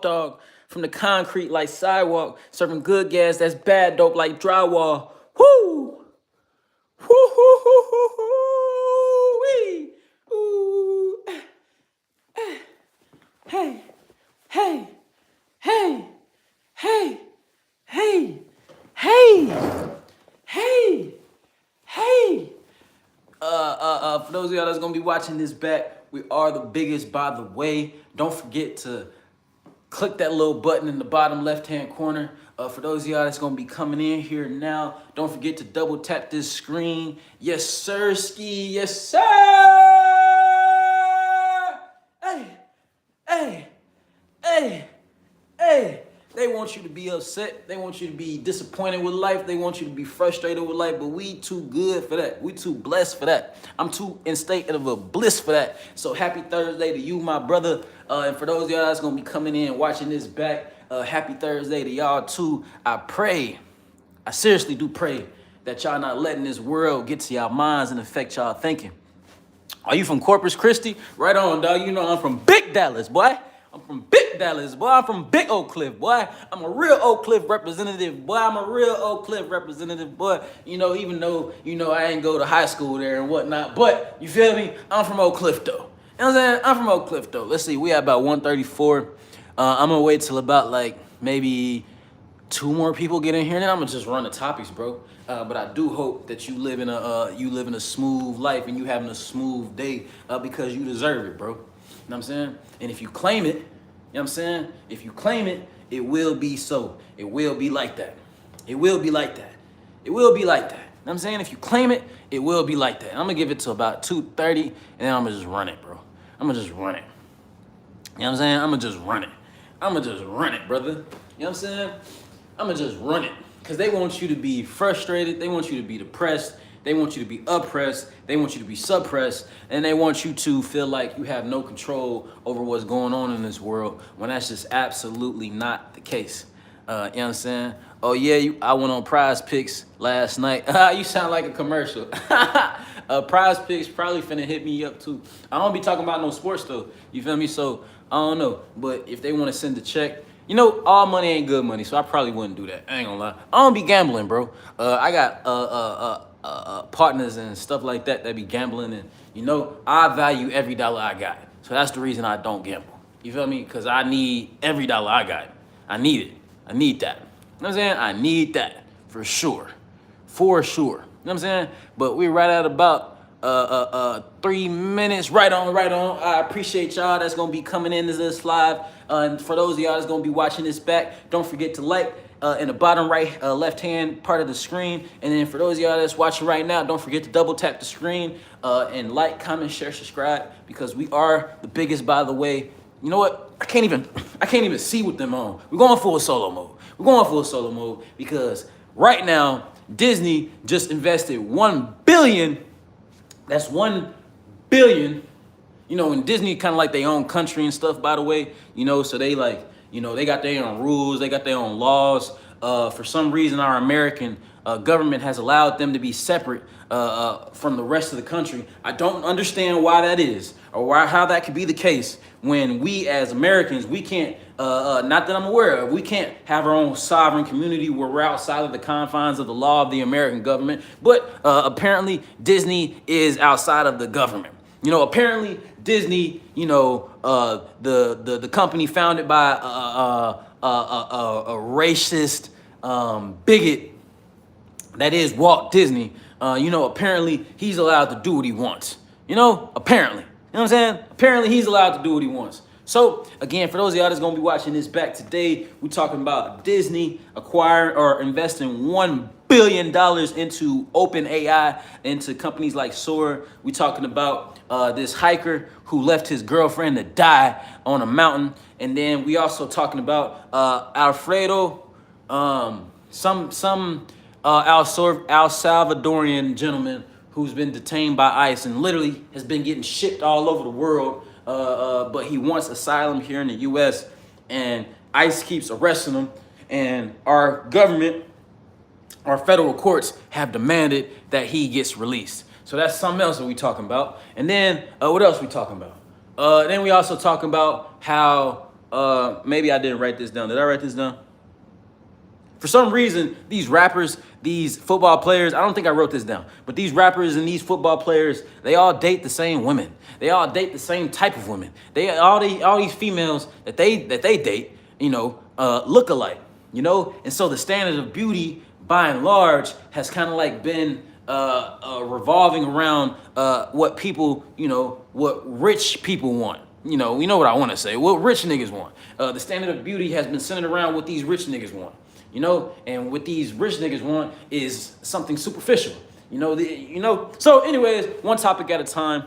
dog from the concrete like sidewalk, serving good gas that's bad dope like drywall. Whoo! Whoo hoo hoo hoo hoo wee! Ooh! Hey! Hey! Hey! Hey! Hey! Hey! Hey! Hey! For those of y'all that's gonna be watching this back, we are the biggest, by the way. Don't forget to click that little button in the bottom left-hand corner. For those of y'all that's gonna be coming in here now, don't forget to double tap this screen. Yes, sir, ski. Yes, sir. Hey, hey, hey, hey. They want you to be upset. They want you to be disappointed with life. They want you to be frustrated with life, but we too good for that. We too blessed for that. I'm too in state of a bliss for that. So happy Thursday to you, my brother. And for those of y'all that's going to be coming in and watching this back, happy Thursday to y'all too. I seriously do pray that y'all not letting this world get to y'all minds and affect y'all thinking. Are you from Corpus Christi? Right on, dog. You know I'm from Big Dallas, boy. I'm from Big Dallas, boy. I'm from Big Oak Cliff, boy. I'm a real Oak Cliff representative, boy. I'm a real Oak Cliff representative, boy. You know, even though, I ain't go to high school there and whatnot, but you feel me? I'm from Oak Cliff, though. You know what I'm saying? I'm from Oak Cliff, though. Let's see. We at about 134. I'm going to wait till about, like, maybe 2 more people get in here, and then I'm gonna just run the topics, bro. But I do hope that you live in a smooth life and you having a smooth day because you deserve it, bro. You know what I'm saying? And if you claim it, you know what I'm saying? If you claim it, it will be so. It will be like that. It will be like that. It will be like that. You know what I'm saying? If you claim it, it will be like that. I'm gonna give it to about 2:30, and then I'm gonna just run it, bro. I'm gonna just run it. You know what I'm saying? I'm gonna just run it. I'm gonna just run it, brother. You know what I'm saying? I'm gonna just run it. Because they want you to be frustrated. They want you to be depressed. They want you to be oppressed. They want you to be suppressed. And they want you to feel like you have no control over what's going on in this world when that's just absolutely not the case. You know what I'm saying? Oh, yeah, I went on Prize Picks last night. You sound like a commercial. Prize Picks probably finna hit me up, too. I don't be talking about no sports, though. You feel me? So, I don't know. But if they want to send a check, you know, all money ain't good money, so I probably wouldn't do that. I ain't gonna lie. I don't be gambling, bro. I got partners and stuff like that be gambling, and you know, I value every dollar I got. So that's the reason I don't gamble. You feel me? Because I need every dollar I got. I need it. I need that. You know what I'm saying? I need that for sure. For sure. You know what I'm saying? But we're right at about 3 minutes. Right on, right on. I appreciate y'all that's gonna be coming into this live. And for those of y'all that's gonna be watching this back, don't forget to like in the bottom right left hand part of the screen. And then for those of y'all that's watching right now, don't forget to double tap the screen and like, comment, share, subscribe, because we are the biggest, by the way. You know what? I can't even see what them on. We're going full solo mode. We're going full solo mode because right now Disney just invested $1 billion. That's $1 billion. You know, and Disney kind of like their own country and stuff, by the way. You know, so they like, you know, they got their own rules. They got their own laws. For some reason, our American government has allowed them to be separate from the rest of the country. I don't understand why that is, or how that could be the case when we as Americans, we can't, not that I'm aware of, we can't have our own sovereign community where we're outside of the confines of the law of the American government. But apparently Disney is outside of the government. You know, apparently Disney, you know, the company founded by a racist bigot that is Walt Disney. You know, apparently he's allowed to do what he wants. You know, apparently. You know what I'm saying? Apparently he's allowed to do what he wants. So, again, for those of y'all that's going to be watching this back today, we're talking about Disney acquiring or investing $1 billion into OpenAI, into companies like Sora. We're talking about this hiker who left his girlfriend to die on a mountain. And then we also talking about Alfredo, some El Salvadorian gentleman who's been detained by ICE and literally has been getting shipped all over the world. But he wants asylum here in the U.S. and ICE keeps arresting him. And our government, our federal courts have demanded that he gets released. So that's something else that we talking about. And then what else we talking about? Then we also talking about how Maybe I didn't write this down. Did I write this down? For some reason, these rappers, these football players, I don't think I wrote this down, but these rappers and these football players, they all date the same women. They all date the same type of women. They all these females that they date, look alike, And so the standard of beauty, by and large, has kind of like been revolving around what people, what rich people want. You know what I want to say. What rich niggas want. The standard of beauty has been centered around what these rich niggas want. And what these rich niggas want is something superficial. So anyways, one topic at a time.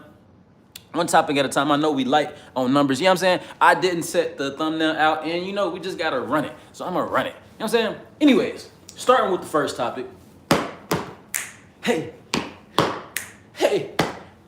One topic at a time. I know we light on numbers. You know what I'm saying? I didn't set the thumbnail out, and we just gotta run it. So I'm gonna run it. You know what I'm saying? Anyways, starting with the first topic. Hey.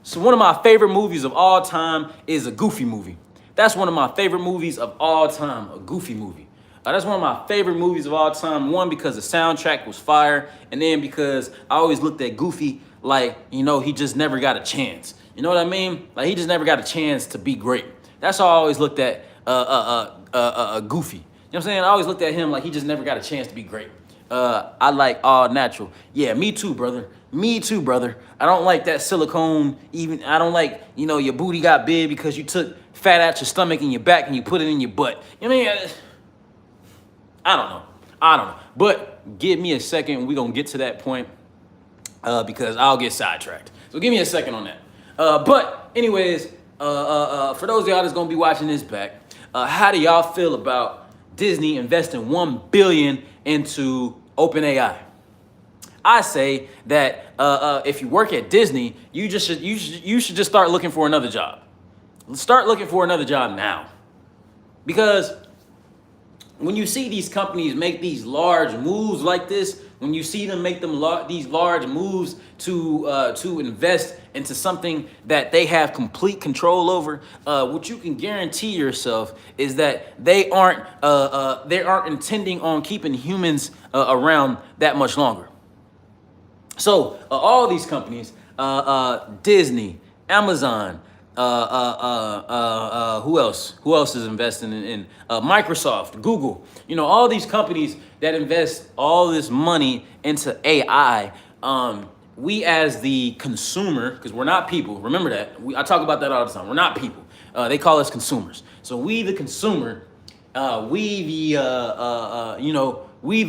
So one of my favorite movies of all time is a Goofy movie. That's one of my favorite movies of all time, a Goofy movie. That's one of my favorite movies of all time. One, because the soundtrack was fire, and then because I always looked at Goofy like, he just never got a chance. You know what I mean? Like, he just never got a chance to be great. That's how I always looked at Goofy. You know what I'm saying? I always looked at him like he just never got a chance to be great. I like all natural. Yeah, me too, brother. Me too, brother. I don't like that silicone. I don't like, your booty got big because you took fat out your stomach and your back and you put it in your butt. You know what I mean? I don't know. But give me a second and we're going to get to that point because I'll get sidetracked. So give me a second on that. But anyways, for those of y'all that's going to be watching this back, how do y'all feel about Disney investing $1 billion into OpenAI? I say that if you work at Disney, you should just start looking for another job. Start looking for another job now. Because when you see these companies make these large moves like this, when you see them make these large moves to invest into something that they have complete control over, what you can guarantee yourself is that they aren't intending on keeping humans around that much longer. So all these companies, Disney, Amazon, who else? Who else is investing in Microsoft, Google? All these companies that invest all this money into AI. We as the consumer, because we're not people. Remember that. I talk about that all the time. We're not people. They call us consumers. So we, the consumer, we the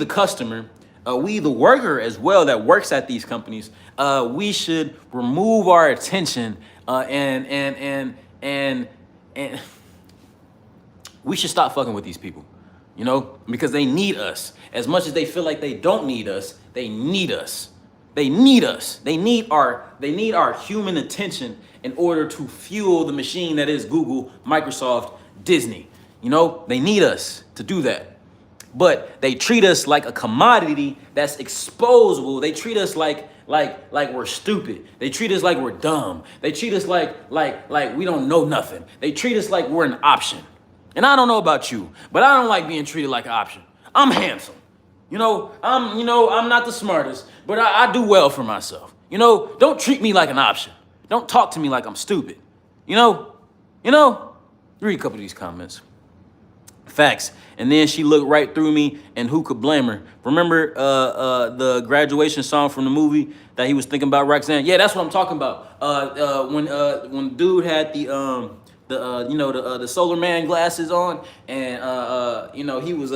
customer, we the worker as well that works at these companies. We should remove our attention and we should stop fucking with these people, because they need us. As much as they feel like they don't need us, they need us. They need us. They need our human attention in order to fuel the machine that is Google, Microsoft, Disney. They need us to do that. But they treat us like a commodity that's exposable. They treat us like we're stupid. They treat us like we're dumb. They treat us like we don't know nothing. They treat us like we're an option. And I don't know about you, but I don't like being treated like an option. I'm handsome. I'm not the smartest, but I do well for myself. Don't treat me like an option. Don't talk to me like I'm stupid. Read a couple of these comments. Facts. And then she looked right through me, and who could blame her? Remember the graduation song from the movie that he was thinking about Roxanne? Yeah, that's what I'm talking about. When dude had the SOLARMAN glasses on, and he was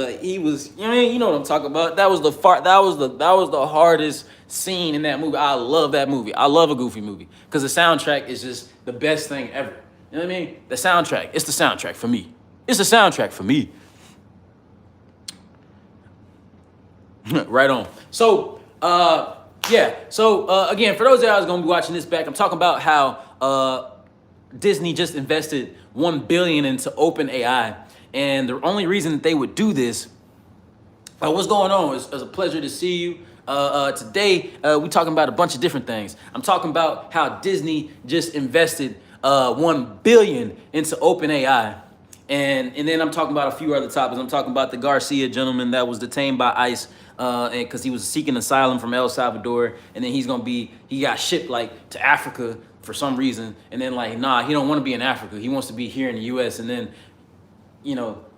you know what I'm talking about. That was the hardest scene in that movie. I love that movie. I love a Goofy movie because the soundtrack is just the best thing ever. You know what I mean? The soundtrack. It's the soundtrack for me. It's the soundtrack for me. Right on. So again, for those of y'all who's gonna be watching this back, I'm talking about how Disney just invested $1 billion into OpenAI, and the only reason that they would do this, what's going on? It's a pleasure to see you. Today, we're talking about a bunch of different things. I'm talking about how Disney just invested $1 billion into OpenAI, and then I'm talking about a few other topics. I'm talking about the Garcia gentleman that was detained by ICE because he was seeking asylum from El Salvador, and then he got shipped to Africa for some reason, and then he don't want to be in Africa. He wants to be here in the U.S. And then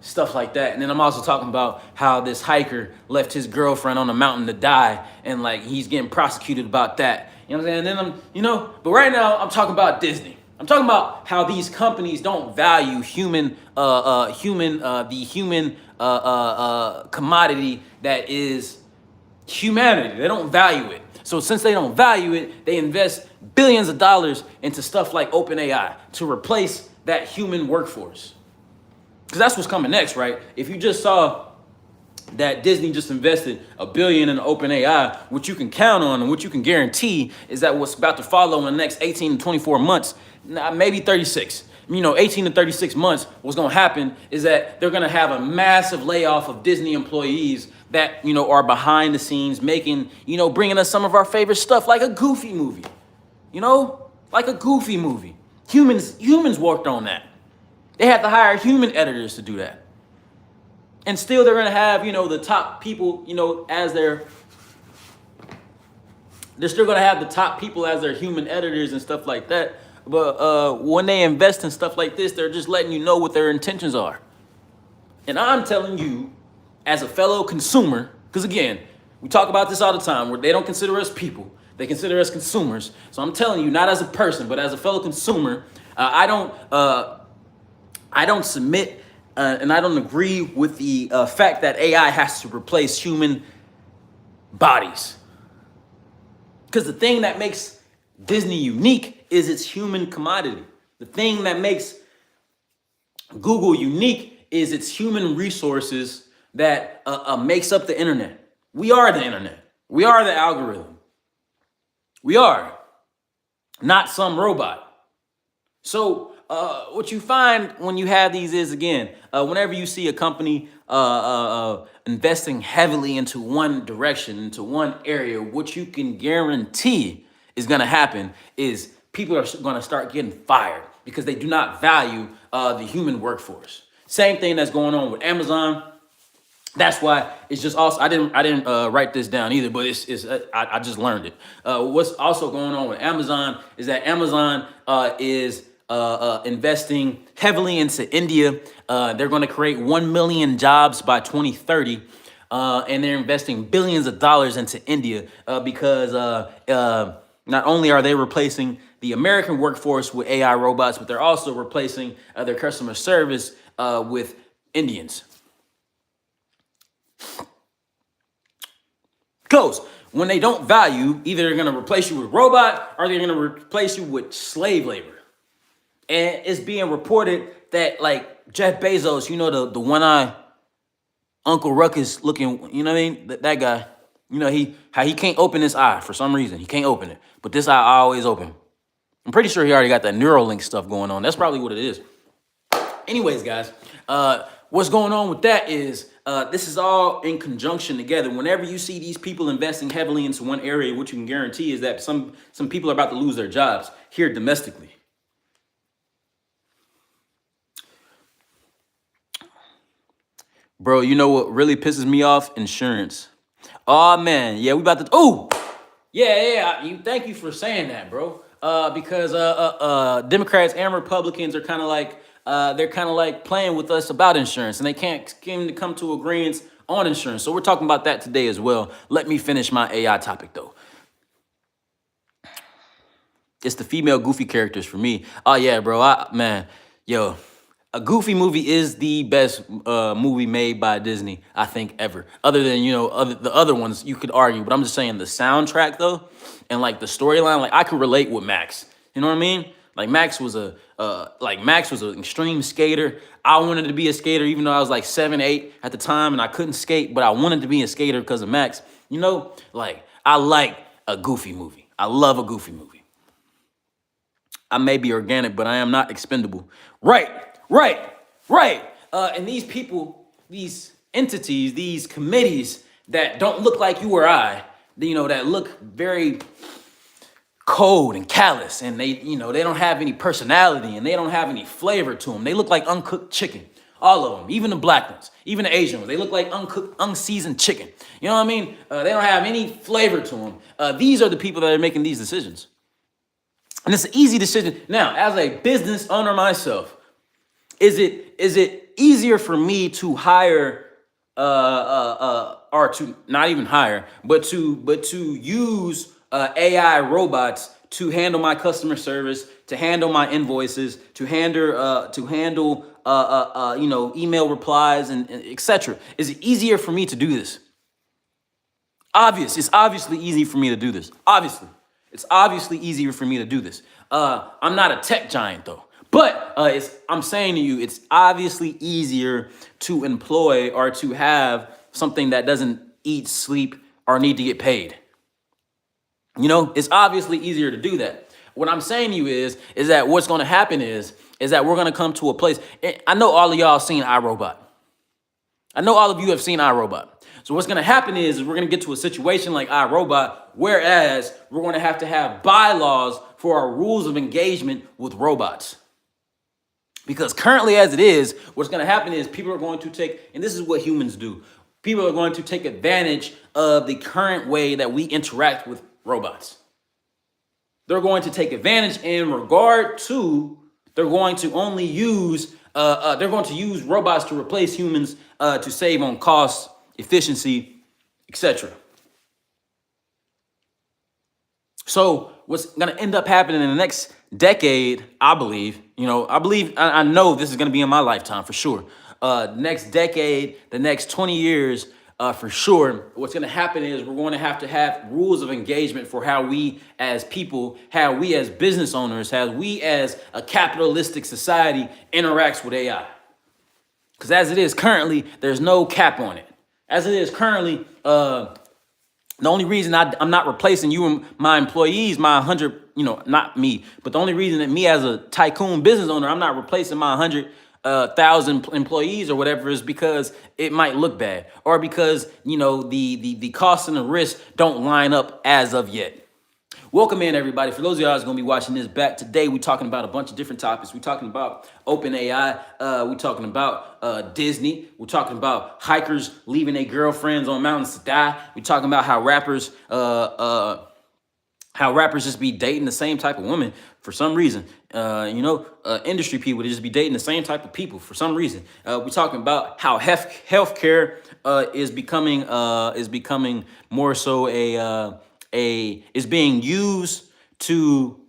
stuff like that. And then I'm also talking about how this hiker left his girlfriend on a mountain to die, and like he's getting prosecuted about that. You know what I'm saying? And then but right now I'm talking about Disney. I'm talking about how these companies don't value the human commodity that is humanity. They don't value it. So since they don't value it, they invest billions of dollars into stuff like OpenAI to replace that human workforce. Because that's what's coming next, right? If you just saw that Disney just invested $1 billion in OpenAI, what you can count on and what you can guarantee is that what's about to follow in the next 18 to 24 months, maybe 36, 18 to 36 months, what's going to happen is that they're going to have a massive layoff of Disney employees that, are behind the scenes making, bringing us some of our favorite stuff, like a Goofy movie, like a Goofy movie. Humans worked on that. They had to hire human editors to do that. And still they're going to have, the top people, as they're still going to have the top people as their human editors and stuff like that. But when they invest in stuff like this, they're just letting you know what their intentions are. And I'm telling you, as a fellow consumer, because again, we talk about this all the time, where they don't consider us people. They consider us consumers. So I'm telling you, not as a person, but as a fellow consumer, I don't submit and I don't agree with the fact that AI has to replace human bodies. Because the thing that makes Disney unique is its human commodity. The thing that makes Google unique is its human resources that makes up the internet. We are the internet. We are the algorithm. We are, not some robot. So what you find when you have these is, again, whenever you see a company investing heavily into one direction, into one area, what you can guarantee is going to happen is people are going to start getting fired because they do not value the human workforce. Same thing that's going on with Amazon. That's why it's just also, I didn't write this down either, but I just learned it. What's also going on with Amazon is that Amazon is investing heavily into India. They're going to create 1 million jobs by 2030. And they're investing billions of dollars into India because not only are they replacing the American workforce with AI robots, but they're also replacing their customer service with Indians. Because when they don't value, either they're going to replace you with robot or they're going to replace you with slave labor. And it's being reported that, like, Jeff Bezos, the one-eye Uncle Ruckus looking, you know what I mean? That guy, how he can't open his eye for some reason. He can't open it. But this eye always open. I'm pretty sure he already got that Neuralink stuff going on. That's probably what it is. Anyways, guys, what's going on with that is this is all in conjunction together. Whenever you see these people investing heavily into one area, what you can guarantee is that some people are about to lose their jobs here domestically. Bro, you know what really pisses me off? Insurance. Oh, man. Yeah, we about to... Oh! Yeah. Thank you for saying that, bro. Because Democrats and Republicans are kind of like... they're kind of like playing with us about insurance. And they can't seem to come to agreements on insurance. So we're talking about that today as well. Let me finish my AI topic, though. It's the female Goofy characters for me. Oh, yeah, bro. A Goofy movie is the best movie made by Disney, I think, ever. Other than, the other ones, you could argue. But I'm just saying the soundtrack, though, and, like, the storyline, like, I could relate with Max. You know what I mean? Like, Max was an extreme skater. I wanted to be a skater, even though I was, like, 7, 8 at the time, and I couldn't skate. But I wanted to be a skater because of Max. I like a Goofy movie. I love a Goofy movie. I may be organic, but I am not expendable. Right. And these people, these entities, these committees that don't look like you or I, that look very cold and callous, and they don't have any personality and they don't have any flavor to them. They look like uncooked chicken. All of them, even the black ones, even the Asian ones, they look like uncooked, unseasoned chicken. You know what I mean? They don't have any flavor to them. These are the people that are making these decisions. And it's an easy decision. Now, as a business owner myself, is it easier for me to hire or to not even hire, but to use AI robots to handle my customer service, to handle my invoices, to handle email replies and etc. Is it easier for me to do this? It's obviously easy for me to do this. It's obviously easier for me to do this. I'm not a tech giant though, but I'm saying to you, it's obviously easier to employ or to have something that doesn't eat, sleep, or need to get paid. It's obviously easier to do that. What I'm saying to you is that what's going to happen is that we're going to come to a place. I know all of y'all seen iRobot. I know all of you have seen iRobot. So what's going to happen is we're going to get to a situation like iRobot, whereas we're going to have bylaws for our rules of engagement with robots. Because currently as it is, what's going to happen is people are going to take, and this is what humans do, people are going to take advantage of the current way that we interact with robots. They're going to take advantage in regard to, they're going to use robots to replace humans to save on costs, efficiency, etc. So what's going to end up happening in the next decade, I know this is going to be in my lifetime for sure. Next decade, the next 20 years, for sure, what's going to happen is we're going to have rules of engagement for how we as people, how we as business owners, how we as a capitalistic society interacts with AI. Because as it is currently, there's no cap on it. As it is currently, the only reason I'm not replacing you and my employees, my 100, not me, but the only reason that me as a tycoon business owner, I'm not replacing my 100,000 employees or whatever is because it might look bad, or because, the cost and the risk don't line up as of yet. Welcome in, everybody. For those of y'all who's going to be watching this back, today we're talking about a bunch of different topics. We're talking about OpenAI. We're talking about Disney. We're talking about hikers leaving their girlfriends on mountains to die. We're talking about how rappers just be dating the same type of women for some reason. Industry people just be dating the same type of people for some reason. We're talking about how healthcare is becoming more so is being used to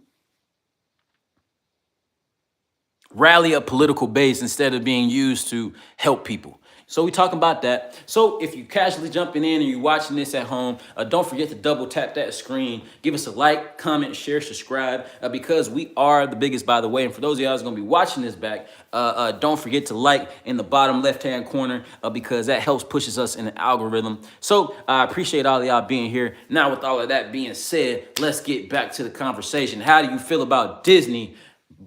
rally a political base instead of being used to help people. So we talking about that. So if you casually jumping in and you're watching this at home, don't forget to double tap that screen. Give us a like, comment, share, subscribe, because we are the biggest, by the way. And for those of y'all who's going to be watching this back, don't forget to like in the bottom left-hand corner, because that helps pushes us in the algorithm. So I appreciate all of y'all being here. Now, with all of that being said, let's get back to the conversation. How do you feel about Disney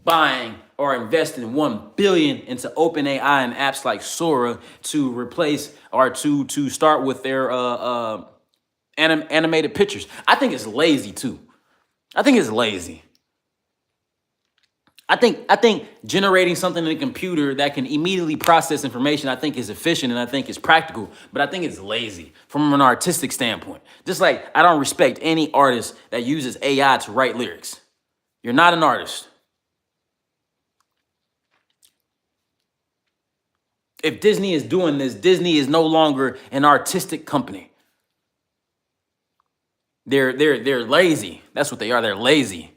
buying or investing $1 billion into OpenAI and apps like Sora to replace or to start with their animated pictures? I think it's lazy too. I think it's lazy. I think generating something in a computer that can immediately process information, I think is efficient and I think is practical, but I think it's lazy from an artistic standpoint. Just like I don't respect any artist that uses AI to write lyrics. You're not an artist. If Disney is doing this, Disney is no longer an artistic company. They're lazy. That's what they are. They're lazy.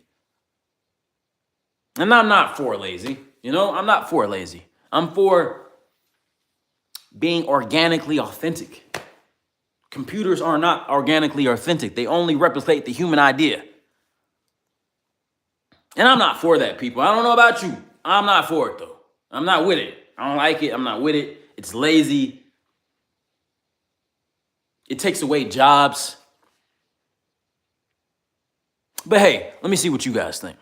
And I'm not for lazy. I'm not for lazy. I'm for being organically authentic. Computers are not organically authentic. They only replicate the human idea. And I'm not for that, people. I don't know about you. I'm not for it, though. I'm not with it. I don't like it. I'm not with it. It's lazy. It takes away jobs. But hey, let me see what you guys think.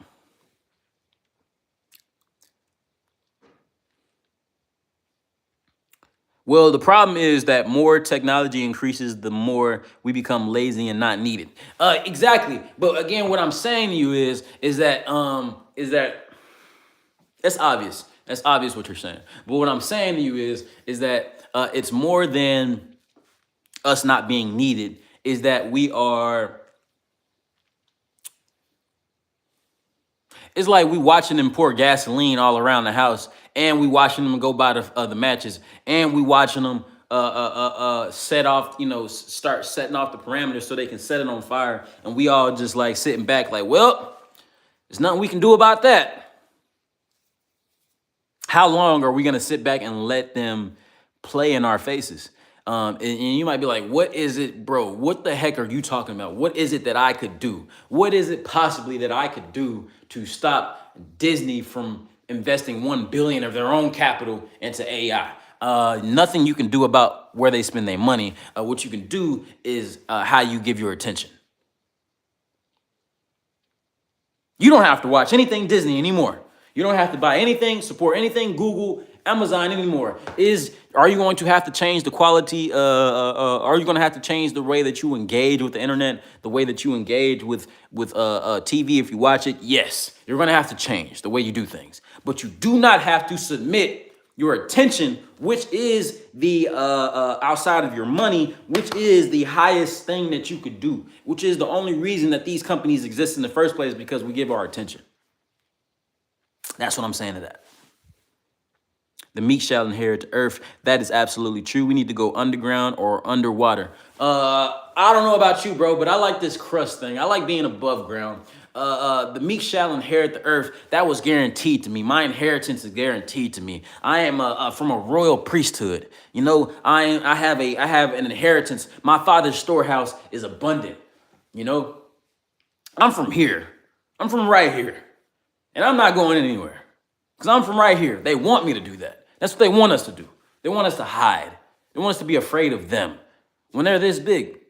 Well, the problem is that more technology increases, the more we become lazy and not needed. Exactly. But again, what I'm saying to you is that that's obvious. That's obvious what you're saying. But what I'm saying to you is that it's more than us not being needed, is that it's like we watching them pour gasoline all around the house and we watching them go by the matches, and we watching them set off, start setting off the parameters so they can set it on fire, and we all just like sitting back like, well, there's nothing we can do about that. How long are we gonna sit back and let them play in our faces? And you might be like, what is it, bro? What the heck are you talking about? What is it that I could do? What is it possibly that I could do to stop Disney from investing $1 billion of their own capital into AI? Nothing you can do about where they spend their money. What you can do is how you give your attention. You don't have to watch anything Disney anymore. You don't have to buy anything, support anything Google, Amazon anymore. Are you going to have to change the quality? Are you going to have to change the way that you engage with the internet, the way that you engage with TV if you watch it? Yes, you're going to have to change the way you do things. But you do not have to submit your attention, which is the outside of your money, which is the highest thing that you could do, which is the only reason that these companies exist in the first place, because we give our attention. That's what I'm saying to that. The meek shall inherit the earth. That is absolutely true. We need to go underground or underwater. I don't know about you, bro, but I like this crust thing. I like being above ground. The meek shall inherit the earth. That was guaranteed to me. My inheritance is guaranteed to me. I am from a royal priesthood. I have an inheritance. My father's storehouse is abundant. I'm from here. I'm from right here. And I'm not going anywhere because I'm from right here. They want me to do that. That's what they want us to do. They want us to hide. They want us to be afraid of them when they're this big.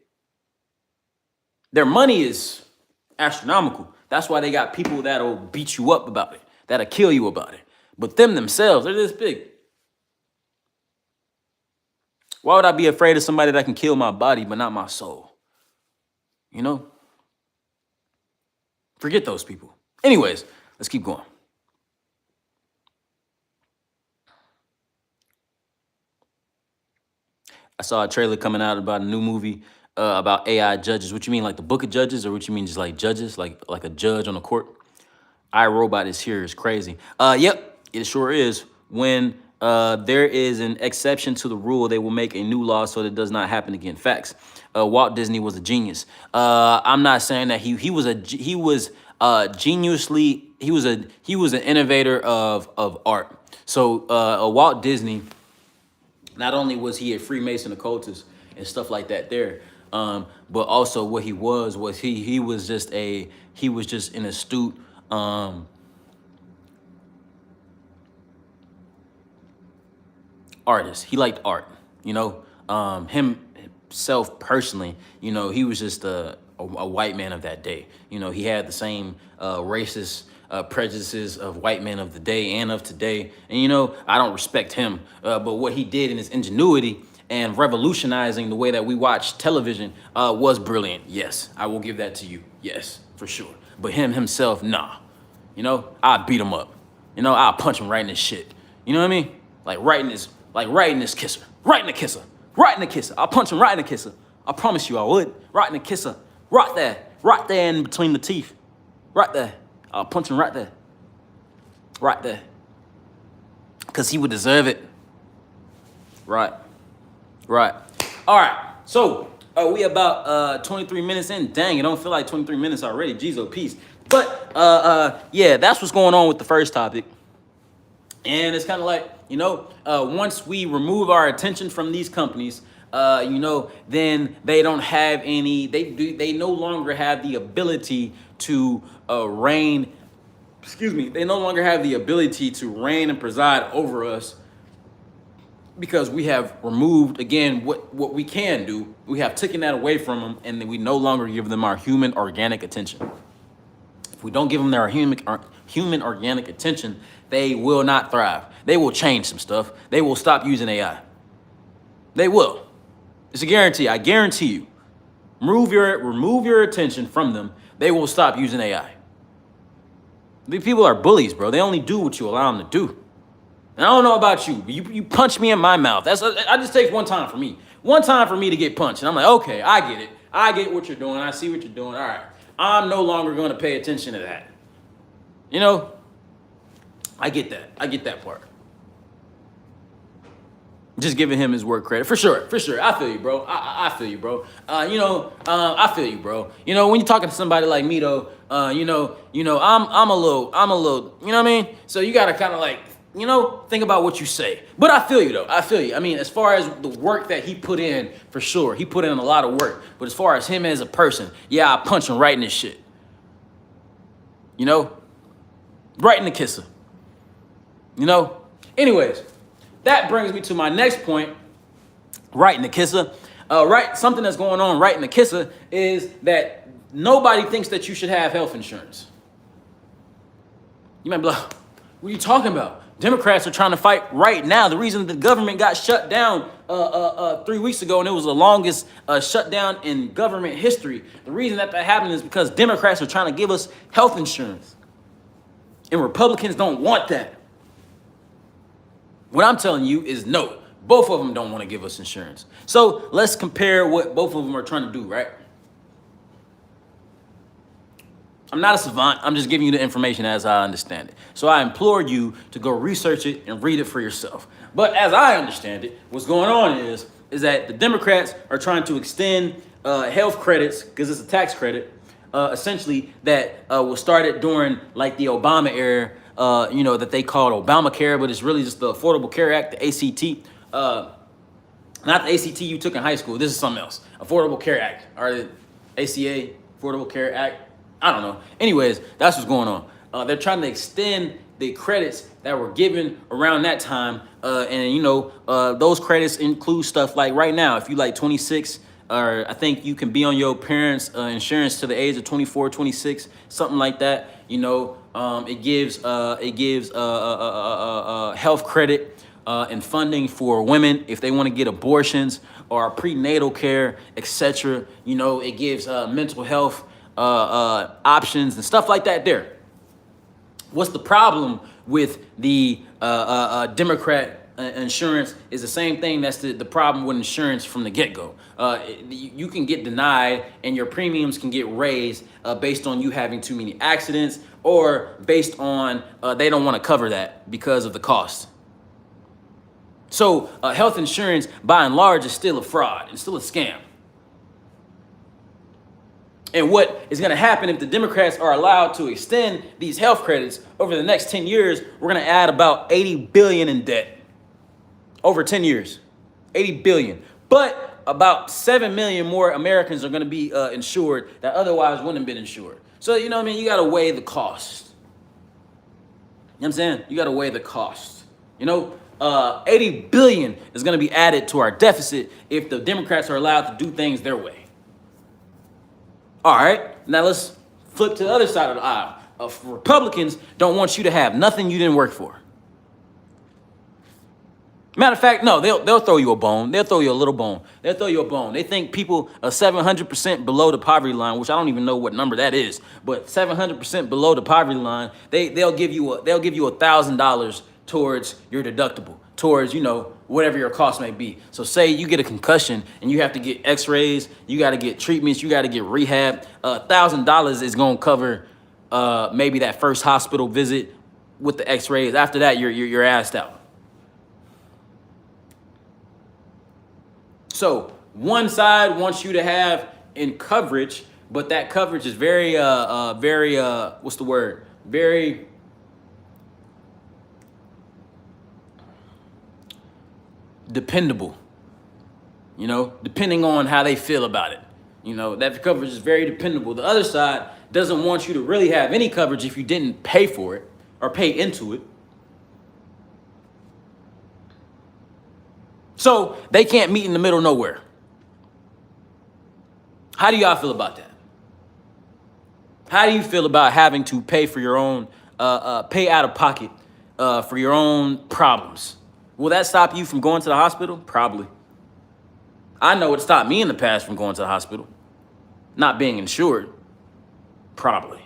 Their money is astronomical. That's why they got people that'll beat you up about it, that'll kill you about it. But them themselves, they're this big. Why would I be afraid of somebody that can kill my body but not my soul? Forget those people. Anyways, let's keep going. I saw a trailer coming out about a new movie about AI judges. What you mean, like the book of judges, or what you mean just like judges, like a judge on a court? iRobot is here. It's crazy. Yep, it sure is. When there is an exception to the rule, they will make a new law so that it does not happen again. Facts. Walt Disney was a genius. I'm not saying that he was an innovator of art. So Walt Disney, not only was he a Freemason occultist and stuff like that there, but also what he was he was just an astute artist. He liked art, himself personally, he was just a white man of that day. He had the same racist prejudices of white men of the day and of today. And, I don't respect him, but what he did in his ingenuity and revolutionizing the way that we watch television was brilliant. Yes, I will give that to you. Yes, for sure. But himself, nah. I beat him up. I'll punch him right in his shit. You know what I mean? Right in this kisser. Right in the kisser. Right in the kisser. I'll punch him right in the kisser. I promise you I would. Right in the kisser. Right there. Right there in between the teeth. Right there. I'll punch him right there. Right there. Because he would deserve it. Right. All right. So, we about 23 minutes in. Dang, it don't feel like 23 minutes already. Jeez, oh, peace. But, yeah, that's what's going on with the first topic. And it's kind of like, once we remove our attention from these companies, then they don't have they no longer have the ability to reign. They no longer have the ability to reign and preside over us, because we have removed, again, what we can do. We have taken that away from them, and then we no longer give them our human organic attention. If we don't give them their human organic attention, they will not thrive. They will change some stuff. They will stop using AI. They will. It's a guarantee. I guarantee you. Remove your attention from them. They will stop using AI. These people are bullies, bro. They only do what you allow them to do. And I don't know about you, but you punch me in my mouth. I just takes one time for me. One time for me to get punched. And I'm like, okay, I get it. I get what you're doing. I see what you're doing. All right. I'm no longer going to pay attention to that. I get that. I get that part. Just giving him his work credit. For sure, for sure. I feel you, bro. I feel you, bro. I feel you, bro. When you're talking to somebody like me, though, I'm a little, you know what I mean? So you got to kind of like, think about what you say. But I feel you, though. I feel you. I mean, as far as the work that he put in, for sure, he put in a lot of work. But as far as him as a person, yeah, I punch him right in this shit. Right in the kisser. Anyways, that brings me to my next point. Right in the kisser. Something that's going on right in the kisser is that nobody thinks that you should have health insurance. You might be like, what are you talking about? Democrats are trying to fight right now. The reason the government got shut down 3 weeks ago, and it was the longest shutdown in government history. The reason that happened is because Democrats are trying to give us health insurance. And Republicans don't want that. What I'm telling you is no. Both of them don't want to give us insurance. So let's compare what both of them are trying to do, right? I'm not a savant. I'm just giving you the information as I understand it. So I implore you to go research it and read it for yourself. But as I understand it, what's going on is that the Democrats are trying to extend health credits, because it's a tax credit, essentially that was started during like the Obama era, that they called Obamacare, but it's really just the Affordable Care Act, the ACT. Not the ACT you took in high school. This is something else. Affordable Care Act, or the ACA, Affordable Care Act. I don't know. Anyways, that's what's going on. They're trying to extend the credits that were given around that time. Those credits include stuff like right now, if you like 26, or I think you can be on your parents' insurance to the age of 24, 26, something like that. It gives health credit and funding for women if they want to get abortions or prenatal care, etc. It gives mental health options and stuff like that there. What's the problem with the Democrat insurance is the same thing that's the problem with insurance from the get-go. You can get denied and your premiums can get raised based on you having too many accidents, or based on they don't want to cover that because of the cost. So health insurance, by and large, is still a fraud. It's still a scam. And what is going to happen if the Democrats are allowed to extend these health credits over the next 10 years, we're going to add about 80 billion in debt over 10 years, 80 billion. But about 7 million more Americans are going to be insured that otherwise wouldn't have been insured. So, you got to weigh the cost. You know what I'm saying? You got to weigh the cost. 80 billion is going to be added to our deficit if the Democrats are allowed to do things their way. All right, now let's flip to the other side of the aisle. Republicans don't want you to have nothing you didn't work for. Matter of fact, no, they'll throw you a bone. They'll throw you a little bone. They'll throw you a bone. They think people are 700% below the poverty line, which I don't even know what number that is, but 700% below the poverty line. They'll give you $1,000 towards your deductible, towards whatever your cost may be. So say you get a concussion and you have to get X-rays, you got to get treatments, you got to get rehab. $1,000 is gonna cover maybe that first hospital visit with the X-rays. After that, you're assed out. So one side wants you to have in coverage, but that coverage is very very dependable, depending on how they feel about it. That coverage is very dependable. The other side doesn't want you to really have any coverage if you didn't pay for it or pay into it. So they can't meet in the middle nowhere. How do y'all feel about that? How do you feel about having to pay for your own, pay out of pocket for your own problems? Will that stop you from going to the hospital? Probably. I know it stopped me in the past from going to the hospital. Not being insured. Probably.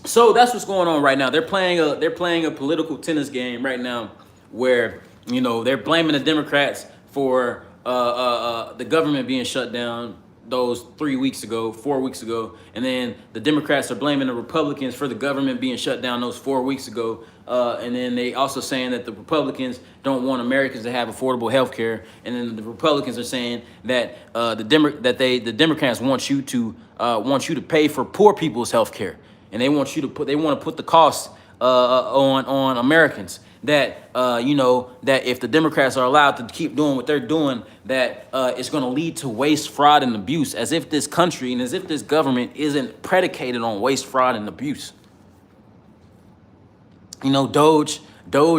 So that's what's going on right now. They're playing a political tennis game right now, where they're blaming the Democrats for the government being shut down. those 3 weeks ago, 4 weeks ago, and then the Democrats are blaming the Republicans for the government being shut down those 4 weeks ago, and then they also saying that the Republicans don't want Americans to have affordable health care, and then the Republicans are saying that the Democrats want you to pay for poor people's health care, and they want to put the cost on Americans. That that if the Democrats are allowed to keep doing what they're doing, that it's going to lead to waste, fraud, and abuse, as if this country and as if this government isn't predicated on waste, fraud, and abuse. Doge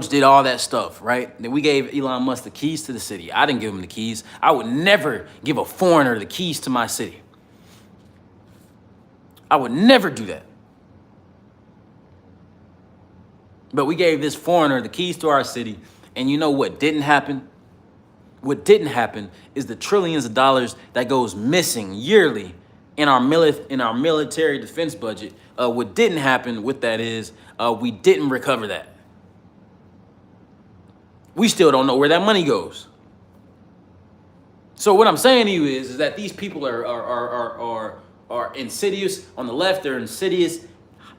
did all that stuff, right? Then we gave Elon Musk the keys to the city. I didn't give him the keys. I would never give a foreigner the keys to my city. I would never do that. But we gave this foreigner the keys to our city. And you know what didn't happen? What didn't happen is the trillions of dollars that goes missing yearly in our military defense budget. What didn't happen with that is we didn't recover that. We still don't know where that money goes. So what I'm saying to you is that these people are insidious. On the left, they're insidious.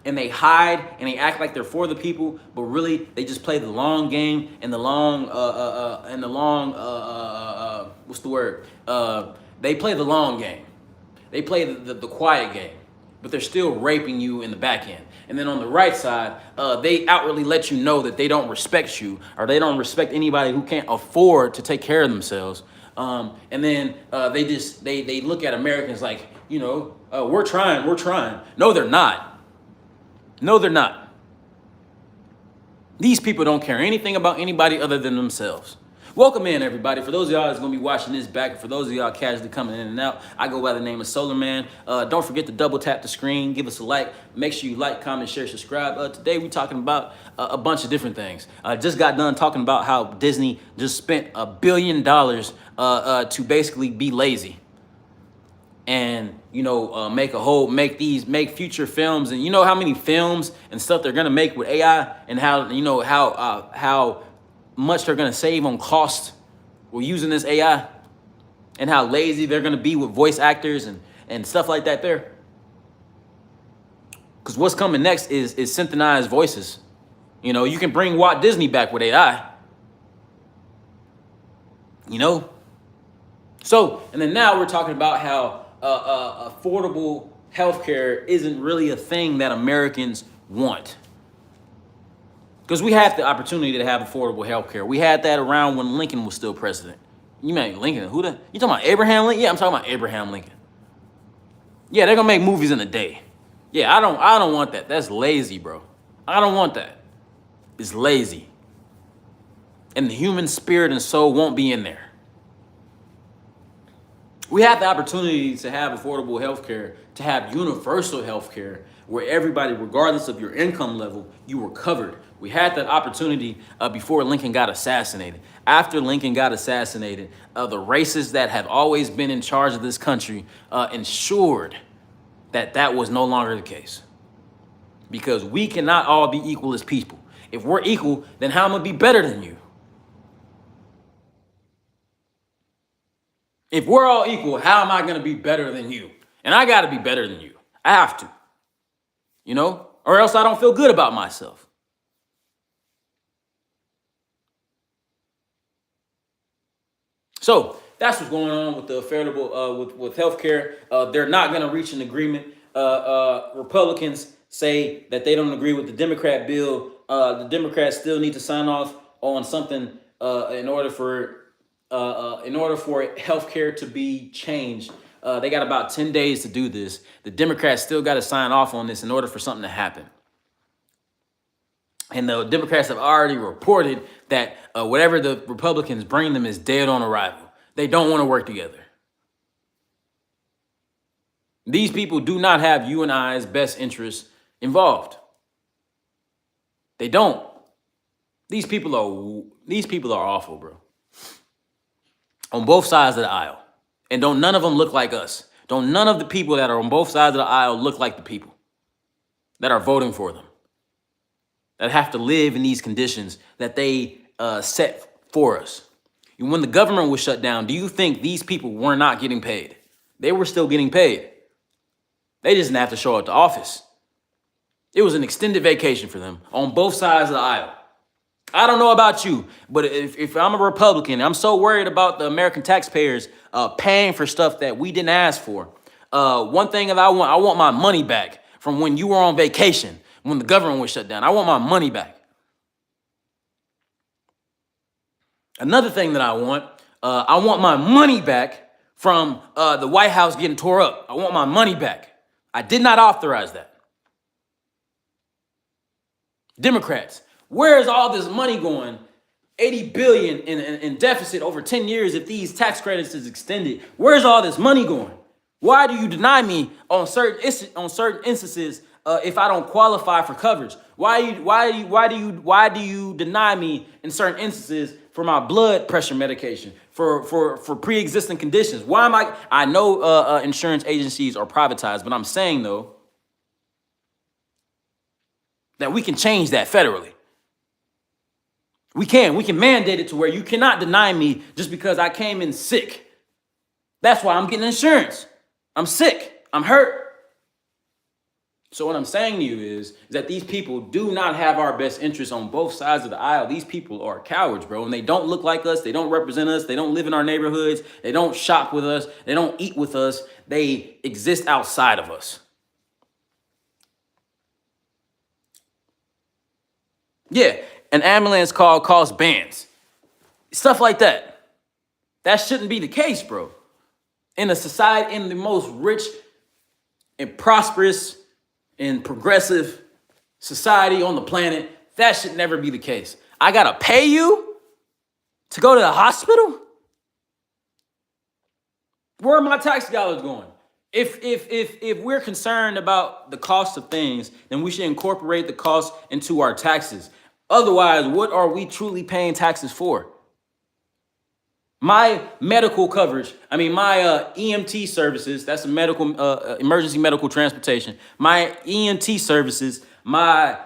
And they hide and they act like they're for the people, but really they just play the long game and the long what's the word? They play the long game. They play the quiet game, but they're still raping you in the back end. And then on the right side, they outwardly let you know that they don't respect you, or they don't respect anybody who can't afford to take care of themselves. And then they look at Americans like, we're trying. No, they're not. No, they're not. These people don't care anything about anybody other than themselves. Welcome in, everybody. For those of y'all that's going to be watching this back, for those of y'all casually coming in and out, I go by the name of SOLARMAN. Don't forget to double tap the screen, give us a like. Make sure you like, comment, share, subscribe. Today we're talking about a bunch of different things. I just got done talking about how Disney just spent $1 billion to basically be lazy. And make future films, and how many films and stuff they're gonna make with AI, and how much they're gonna save on cost with using this AI, and how lazy they're gonna be with voice actors and stuff like that there. Because what's coming next is synchronized voices. You can bring Walt Disney back with AI. So, and then now we're talking about how affordable healthcare isn't really a thing that Americans want. Because we had the opportunity to have affordable healthcare. We had that around when Lincoln was still president. You mean Lincoln? You talking about Abraham Lincoln? Yeah, I'm talking about Abraham Lincoln. Yeah, they're gonna make movies in a day. Yeah, I don't want that. That's lazy, bro. I don't want that. It's lazy. And the human spirit and soul won't be in there. We have the opportunity to have affordable health care, to have universal health care, where everybody, regardless of your income level, you were covered. We had that opportunity before Lincoln got assassinated. After Lincoln got assassinated, the racists that have always been in charge of this country ensured that was no longer the case. Because we cannot all be equal as people. If we're equal, then how am I be better than you? If we're all equal, how am I going to be better than you? And I got to be better than you. I have to, or else I don't feel good about myself. So that's what's going on with the affordable, with healthcare. They're not going to reach an agreement. Republicans say that they don't agree with the Democrat bill. The Democrats still need to sign off on something in order for healthcare to be changed. They got about 10 days to do this. The Democrats still got to sign off on this in order for something to happen. And the Democrats have already reported that whatever the Republicans bring them is dead on arrival. They don't want to work together. These people do not have you and I's best interests involved. They don't. These people are awful, bro. On both sides of the aisle. And don't none of them look like us. Don't none of the people that are on both sides of the aisle look like the people that are voting for them, that have to live in these conditions that they set for us. And when the government was shut down, do you think these people were not getting paid? They were still getting paid. They just didn't have to show up to office. It was an extended vacation for them on both sides of the aisle. I don't know about you, but if I'm a Republican, I'm so worried about the American taxpayers paying for stuff that we didn't ask for. One thing that I want my money back from when you were on vacation, when the government was shut down. I want my money back. Another thing that I want my money back from the White House getting tore up. I want my money back. I did not authorize that. Democrats, where is all this money going? 80 billion in deficit over 10 years if these tax credits is extended. Where's all this money going? Why do you deny me on certain instances if I don't qualify for coverage? Why do you deny me in certain instances for my blood pressure medication, for pre-existing conditions? Why am I know insurance agencies are privatized, but I'm saying though that we can change that federally. We can mandate it to where you cannot deny me just because I came in sick. That's why I'm getting insurance. I'm sick. I'm hurt. So what I'm saying to you is that these people do not have our best interests on both sides of the aisle. These people are cowards, bro. And they don't look like us. They don't represent us. They don't live in our neighborhoods. They don't shop with us. They don't eat with us. They exist outside of us. Yeah, an ambulance call costs bands. Stuff like that. That shouldn't be the case, bro. In a society, in the most rich and prosperous and progressive society on the planet, that should never be the case. I gotta pay you to go to the hospital? Where are my tax dollars going? If we're concerned about the cost of things, then we should incorporate the cost into our taxes. Otherwise, what are we truly paying taxes for? My medical coverage, my EMT services, that's a medical, emergency medical transportation. My EMT services, my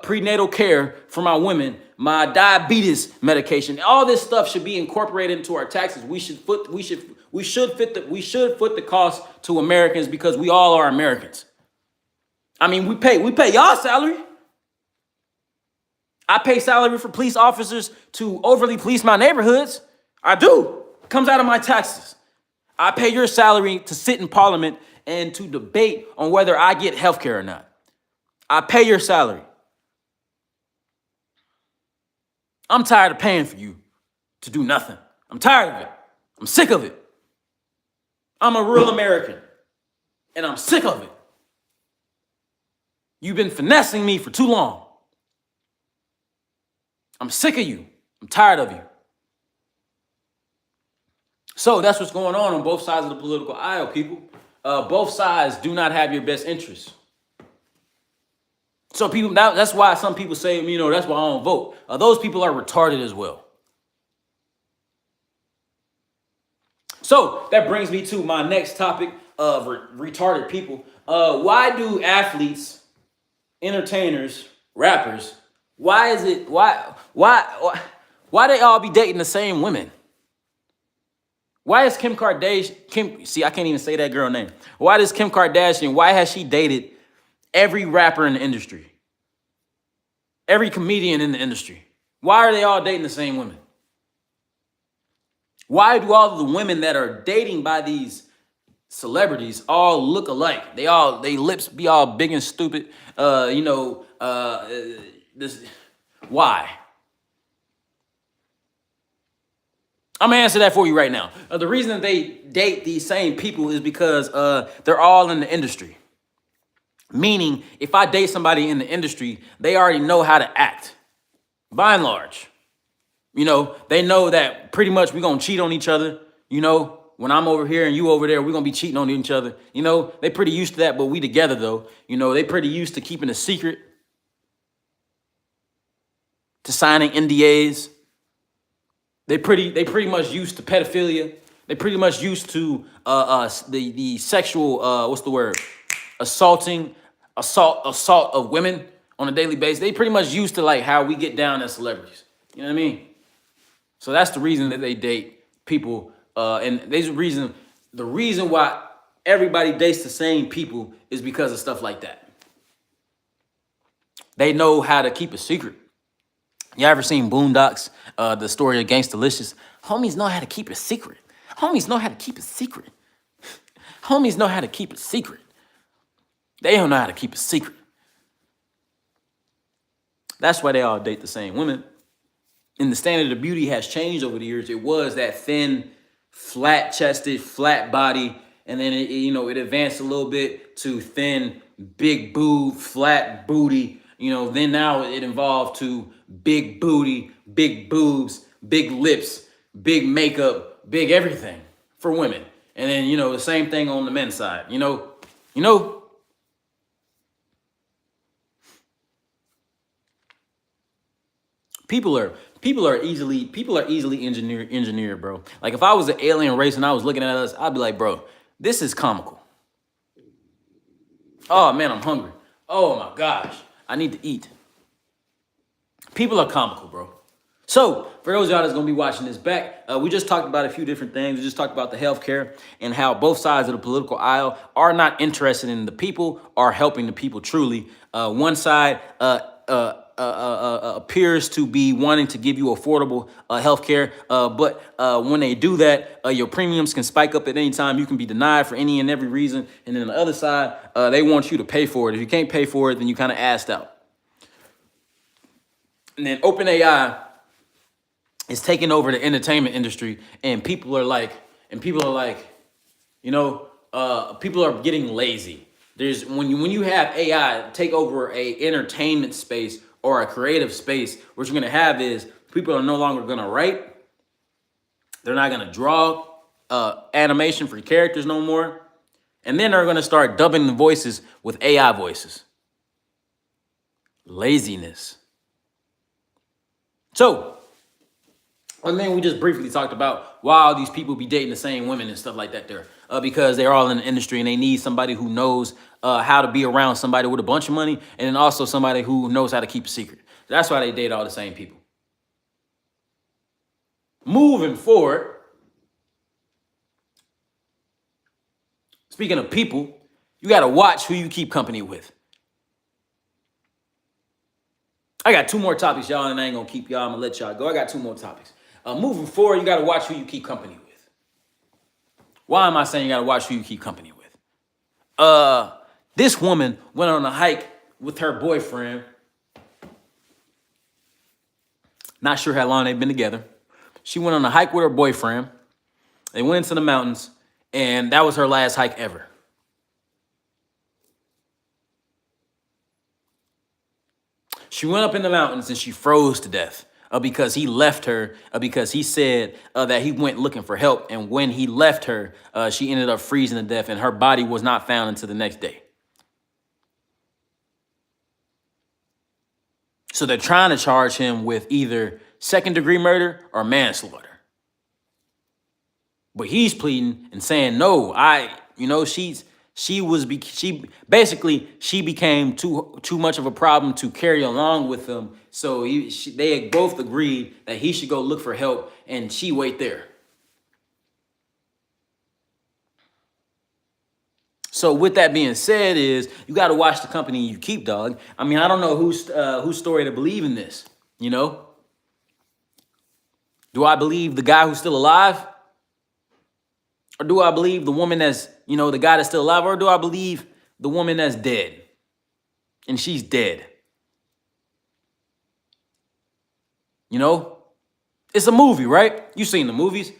prenatal care for my women, my diabetes medication, all this stuff should be incorporated into our taxes. We should foot the cost to Americans because we all are Americans. We pay y'all salary. I pay salary for police officers to overly police my neighborhoods. I do. It comes out of my taxes. I pay your salary to sit in parliament and to debate on whether I get health care or not. I pay your salary. I'm tired of paying for you to do nothing. I'm tired of it. I'm sick of it. I'm a real American, and I'm sick of it. You've been finessing me for too long. I'm sick of you. I'm tired of you. So that's what's going on both sides of the political aisle, people. Both sides do not have your best interests. So people, that's why some people say, that's why I don't vote. Those people are retarded as well. So that brings me to my next topic of retarded people. Why do athletes, entertainers, rappers, why they all be dating the same women? Why is Kim Kardashian, I can't even say that girl name. Why has she dated every rapper in the industry? Every comedian in the industry? Why are they all dating the same women? Why do all of the women that are dating by these celebrities all look alike? They lips be all big and stupid. Why? I'm gonna answer that for you right now. The reason that they date these same people is because they're all in the industry. Meaning, if I date somebody in the industry, they already know how to act, by and large. They know that pretty much we're gonna cheat on each other. When I'm over here and you over there, we're gonna be cheating on each other. They pretty used to that, but we together though. They pretty used to keeping a secret, to signing NDAs. They pretty much used to pedophilia. They pretty much used to the sexual assault of women on a daily basis. They pretty much used to like how we get down as celebrities. You know what I mean? So that's the reason that they date people And there's the reason why everybody dates the same people is because of stuff like that. They know how to keep a secret. You ever seen Boondocks, the story of Gangstalicious? Homies know how to keep a secret. Homies know how to keep a secret. Homies know how to keep a secret. They don't know how to keep a secret. That's why they all date the same women. And the standard of beauty has changed over the years. It was that thin, flat-chested, flat body, and then it advanced a little bit to thin, big boob, flat booty. Then now it evolved to big booty, big boobs, big lips, big makeup, big everything for women. And then, the same thing on the men's side. People are easily engineered, bro. Like if I was an alien race and I was looking at us, I'd be like, bro, this is comical. Oh man, I'm hungry. Oh my gosh, I need to eat. People are comical, bro. So for those of y'all that's gonna be watching this back, we just talked about a few different things. We just talked about the healthcare and how both sides of the political aisle are not interested in the people or helping the people truly. One side appears to be wanting to give you affordable healthcare, but when they do that, your premiums can spike up at any time. You can be denied for any and every reason. And then the other side, they want you to pay for it. If you can't pay for it, then you kind of assed out. And then OpenAI is taking over the entertainment industry, and people are like, people are getting lazy. When you have AI take over a entertainment space or a creative space, what you're gonna have is people are no longer gonna write. They're not gonna draw animation for characters no more. And then they're gonna start dubbing the voices with AI voices. Laziness. So, and then we just briefly talked about why all these people be dating the same women and stuff like that there. Because they're all in the industry and they need somebody who knows how to be around somebody with a bunch of money, and then also somebody who knows how to keep a secret. That's why they date all the same people. Moving forward, speaking of people, you got to watch who you keep company with. I got 2 more topics, y'all, and I ain't going to keep y'all. I'm going to let y'all go. I got 2 more topics. Moving forward, you got to watch who you keep company with. Why am I saying you got to watch who you keep company with? This woman went on a hike with her boyfriend. Not sure how long they've been together. She went on a hike with her boyfriend. They went into the mountains, and that was her last hike ever. She went up in the mountains and she froze to death because he left her because he said that he went looking for help. And when he left her, she ended up freezing to death, and her body was not found until the next day. So they're trying to charge him with either second-degree murder or manslaughter. But he's pleading and saying, no, she became too much of a problem to carry along with him. So they had both agreed that he should go look for help, and she wait there. So with that being said, is you got to watch the company you keep, dog. I mean, I don't know whose story to believe in this. Do I believe the guy who's still alive? Or do I believe the woman that's, the guy that's still alive? Or do I believe the woman that's dead? And she's dead. It's a movie, right? You've seen the movies.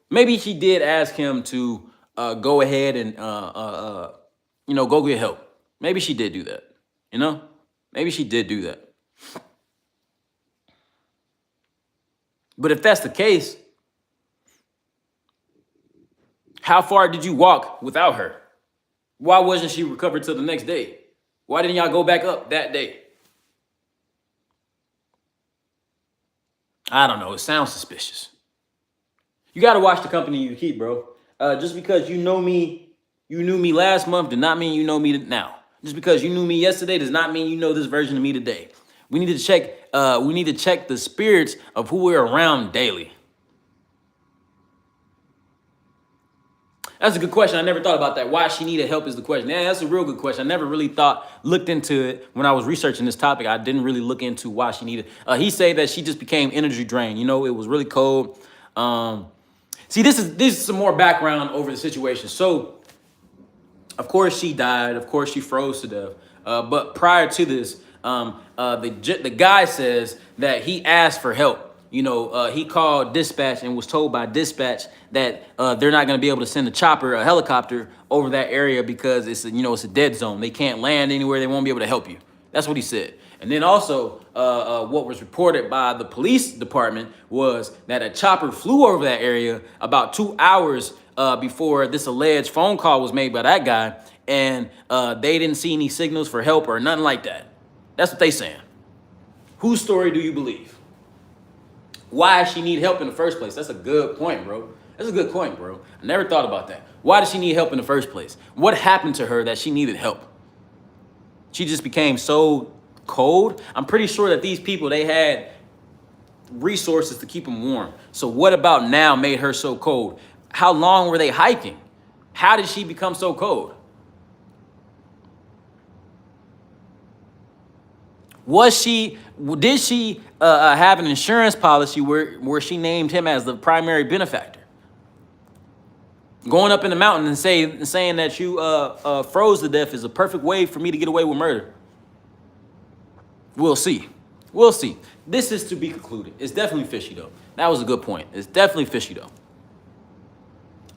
Maybe she did ask him to go ahead and, go get help. Maybe she did do that. Maybe she did do that. But if that's the case, how far did you walk without her? Why wasn't she recovered till the next day? Why didn't y'all go back up that day? I don't know. It sounds suspicious. You got to watch the company you keep, bro. Just because you knew me last month did not mean you know me now. Just because you knew me yesterday does not mean you know this version of me today. We need to check. We need to check the spirits of who we're around daily. That's a good question. I never thought about that. Why she needed help is the question. Yeah, that's a real good question. I never really looked into it when I was researching this topic. I didn't really look into why she needed. He said that she just became energy drained. You know, it was really cold. See, this is some more background over the situation. So, of course, she died. Of course, she froze to death. But prior to this, the guy says that he asked for help. You know, he called dispatch and was told by dispatch that they're not going to be able to send a helicopter over that area because it's a dead zone. They can't land anywhere. They won't be able to help you. That's what he said. And then also, what was reported by the police department was that a chopper flew over that area about 2 hours before this alleged phone call was made by that guy, and they didn't see any signals for help or nothing like that. That's what they saying. Whose story do you believe? Why she need help in the first place? That's a good point, bro. That's a good point, bro. I never thought about that. Why did she need help in the first place? What happened to her that she needed help? She just became so cold. I'm pretty sure that these people, they had resources to keep them warm. So what about now made her so cold? How long were they hiking? How did she become so cold? Did she have an insurance policy where she named him as the primary benefactor? Going up in the mountain and saying that you froze to death is a perfect way for me to get away with murder. We'll see. We'll see. This is to be concluded. It's definitely fishy, though. That was a good point. It's definitely fishy, though.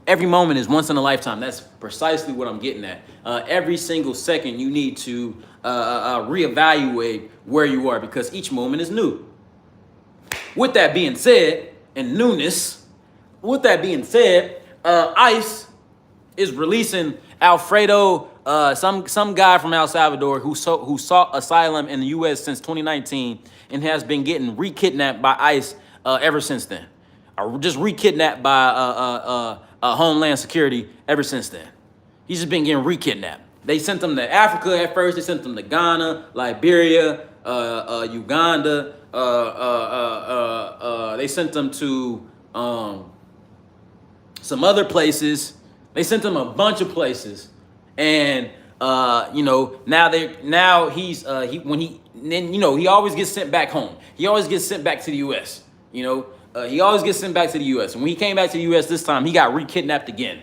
Every moment is once in a lifetime. That's precisely what I'm getting at. Every single second you need to reevaluate where you are because each moment is new. With that being said, and newness, with that being said, ICE is releasing Alfredo, some guy from El Salvador who sought asylum in the U.S. since 2019 and has been getting re-kidnapped by ICE ever since then. Just re-kidnapped by Homeland Security ever since then. He's just been getting re-kidnapped. They sent him to Africa at first. They sent him to Ghana, Liberia, Uganda. They sent him to some other places. They sent him a bunch of places, and now he always gets sent back home. He always gets sent back to the U.S. He always gets sent back to the U.S. And when he came back to the U.S. this time, he got re-kidnapped again.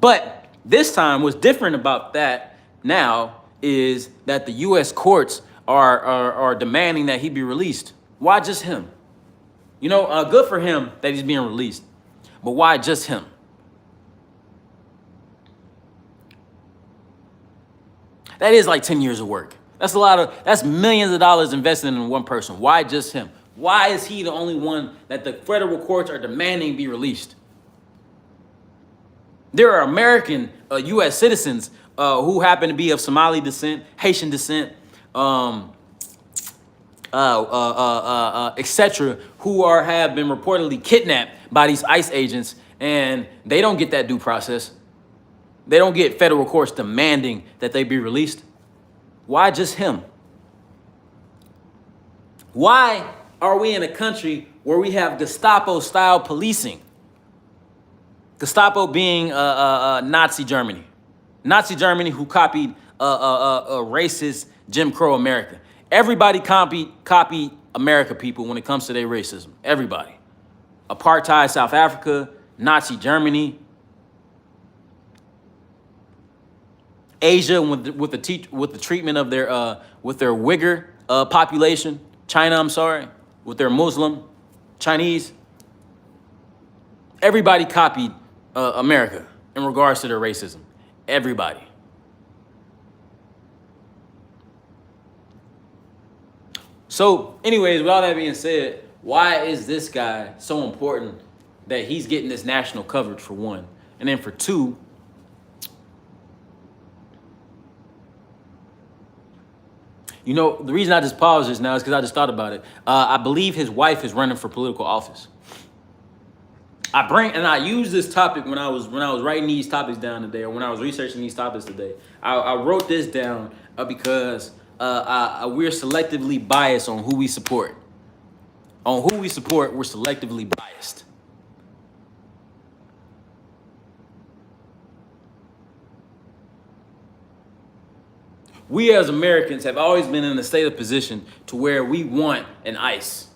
But this time, what's different about that now is that the U.S. courts are demanding that he be released. Why just him? Good for him that he's being released. But why just him? That is like 10 years of work. That's millions of dollars invested in one person. Why just him? Why is he the only one that the federal courts are demanding be released? There are American U.S. citizens who happen to be of Somali descent, Haitian descent, etc., who have been reportedly kidnapped by these ICE agents, and they don't get that due process. They don't get federal courts demanding that they be released. Why just him? Why are we in a country where we have Gestapo-style policing? Gestapo being Nazi Germany. Nazi Germany who copied racist Jim Crow America. Everybody copied America, people, when it comes to their racism. Everybody. Apartheid South Africa, Nazi Germany, Asia with the treatment of their Uyghur population, China, I'm sorry, with their Muslim, Chinese. Everybody copied America in regards to their racism. Everybody. So, anyways, with all that being said, why is this guy so important that he's getting this national coverage, for one? And then for two, the reason I just paused just now is because I just thought about it. I believe his wife is running for political office. I used this topic when I was writing these topics down today, or when I was researching these topics today. I wrote this down because we're selectively biased on who we support. On who we support, we're selectively biased. We as Americans have always been in a state of position to where we want an ICE.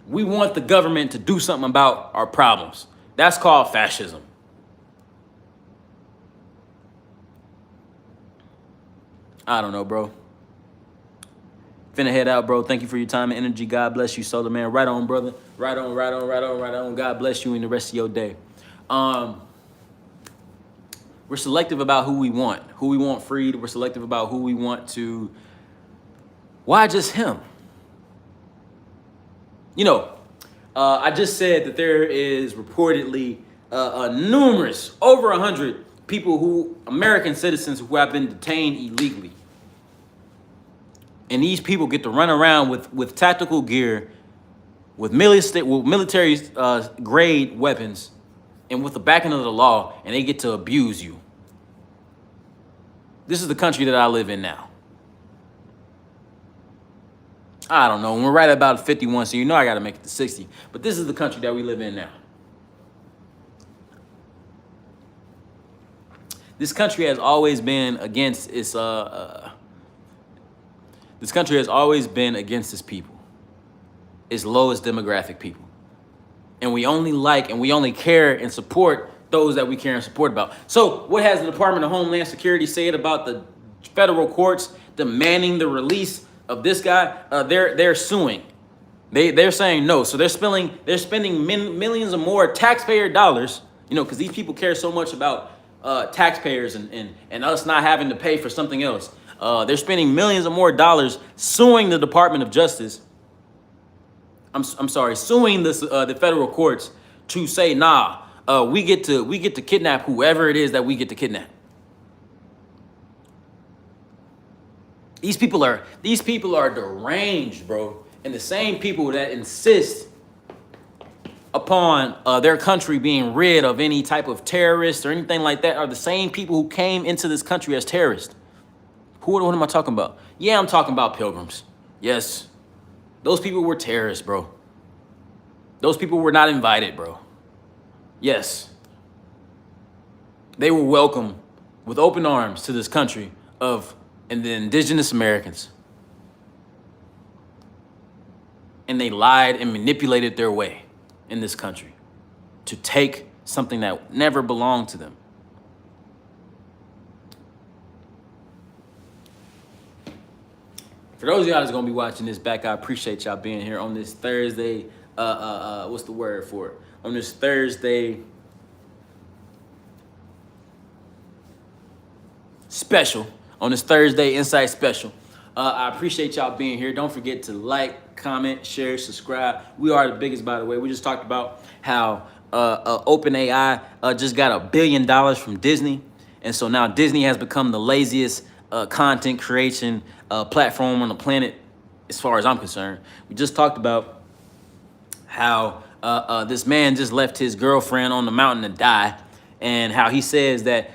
We want the government to do something about our problems. That's called fascism. I don't know, bro. Finna head out, bro. Thank you for your time and energy. God bless you, SOLARMAN. Right on, brother. Right on, right on, right on, right on. God bless you in the rest of your day. We're selective about who we want freed. We're selective about who we want to. Why just him? You know, I just said that there is reportedly numerous, over 100 people American citizens who have been detained illegally. And these people get to run around with tactical gear, with military grade weapons, and with the backing of the law, and they get to abuse you. This is the country that I live in now. I don't know. We're right about 51, so you know I got to make it to 60. But this is the country that we live in now. This country has always been against its This country has always been against its people, its lowest demographic people. And we only care and support those that we care and support about. So what has the Department of Homeland Security said about the federal courts demanding the release of this guy? They're suing. They're saying no. So they're spending millions of more taxpayer dollars, you know, because these people care so much about taxpayers and us not having to pay for something else. They're spending millions of more dollars suing the Department of Justice. I'm sorry, suing the federal courts to say, nah, we get to kidnap whoever it is that we get to kidnap. These people are deranged, bro. And the same people that insist upon their country being rid of any type of terrorists or anything like that are the same people who came into this country as terrorists. What am I talking about? Yeah, I'm talking about pilgrims. Yes. Those people were terrorists, bro. Those people were not invited, bro. Yes. They were welcome with open arms to this country and the indigenous Americans. And they lied and manipulated their way in this country to take something that never belonged to them. For those of y'all that's gonna be watching this back, I appreciate y'all being here on this Thursday. What's the word for it? On this Thursday special. On this Thursday Insight Special. I appreciate y'all being here. Don't forget to like, comment, share, subscribe. We are the biggest, by the way. We just talked about how OpenAI just got $1 billion from Disney. And so now Disney has become the laziest content creation platform on the planet, as far as I'm concerned. We just talked about how this man just left his girlfriend on the mountain to die, and how he says that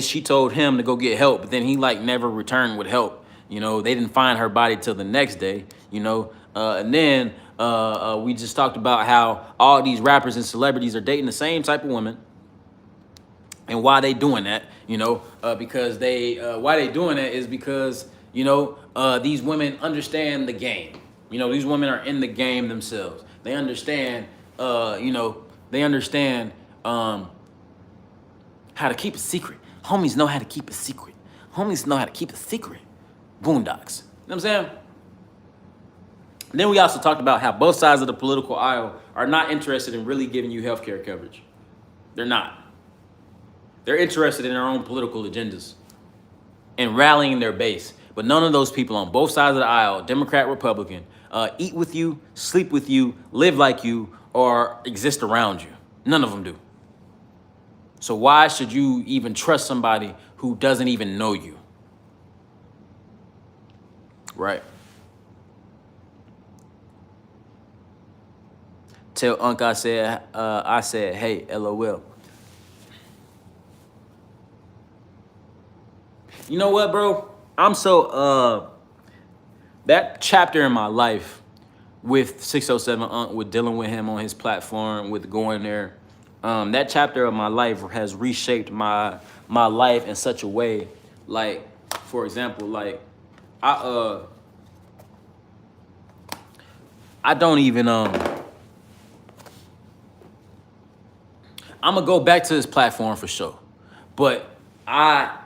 she told him to go get help, but then he like never returned with help. You know, they didn't find her body till the next day. You know, and then we just talked about how all these rappers and celebrities are dating the same type of women. And why they doing that, you know, because why they doing that is because, you know, these women understand the game. You know, these women are in the game themselves. They understand, you know, they understand how to keep a secret. Homies know how to keep a secret. Homies know how to keep a secret. Boondocks. You know what I'm saying? Then we also talked about how both sides of the political aisle are not interested in really giving you healthcare coverage. They're not. They're interested in their own political agendas and rallying their base. But none of those people on both sides of the aisle, Democrat, Republican, eat with you, sleep with you, live like you, or exist around you. None of them do. So why should you even trust somebody who doesn't even know you? Right. Tell Unc I said, hey, LOL. You know what, bro? I'm so, that chapter in my life with 607 Unc, with dealing with him on his platform, with going there, that chapter of my life has reshaped my life in such a way, like, for example, like I uh I don't even I'm gonna go back to this platform for sure. But I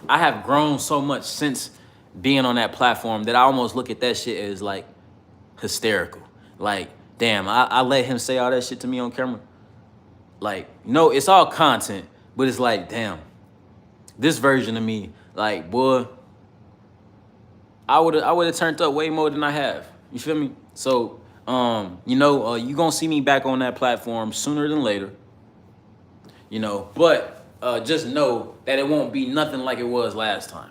I have grown so much since being on that platform that I almost look at that shit as like hysterical. Like, damn, I let him say all that shit to me on camera. Like, no, it's all content, but it's like, damn, this version of me, like, boy, I would have turned up way more than I have. You feel me? So, you gonna see me back on that platform sooner than later. But just know that it won't be nothing like it was last time.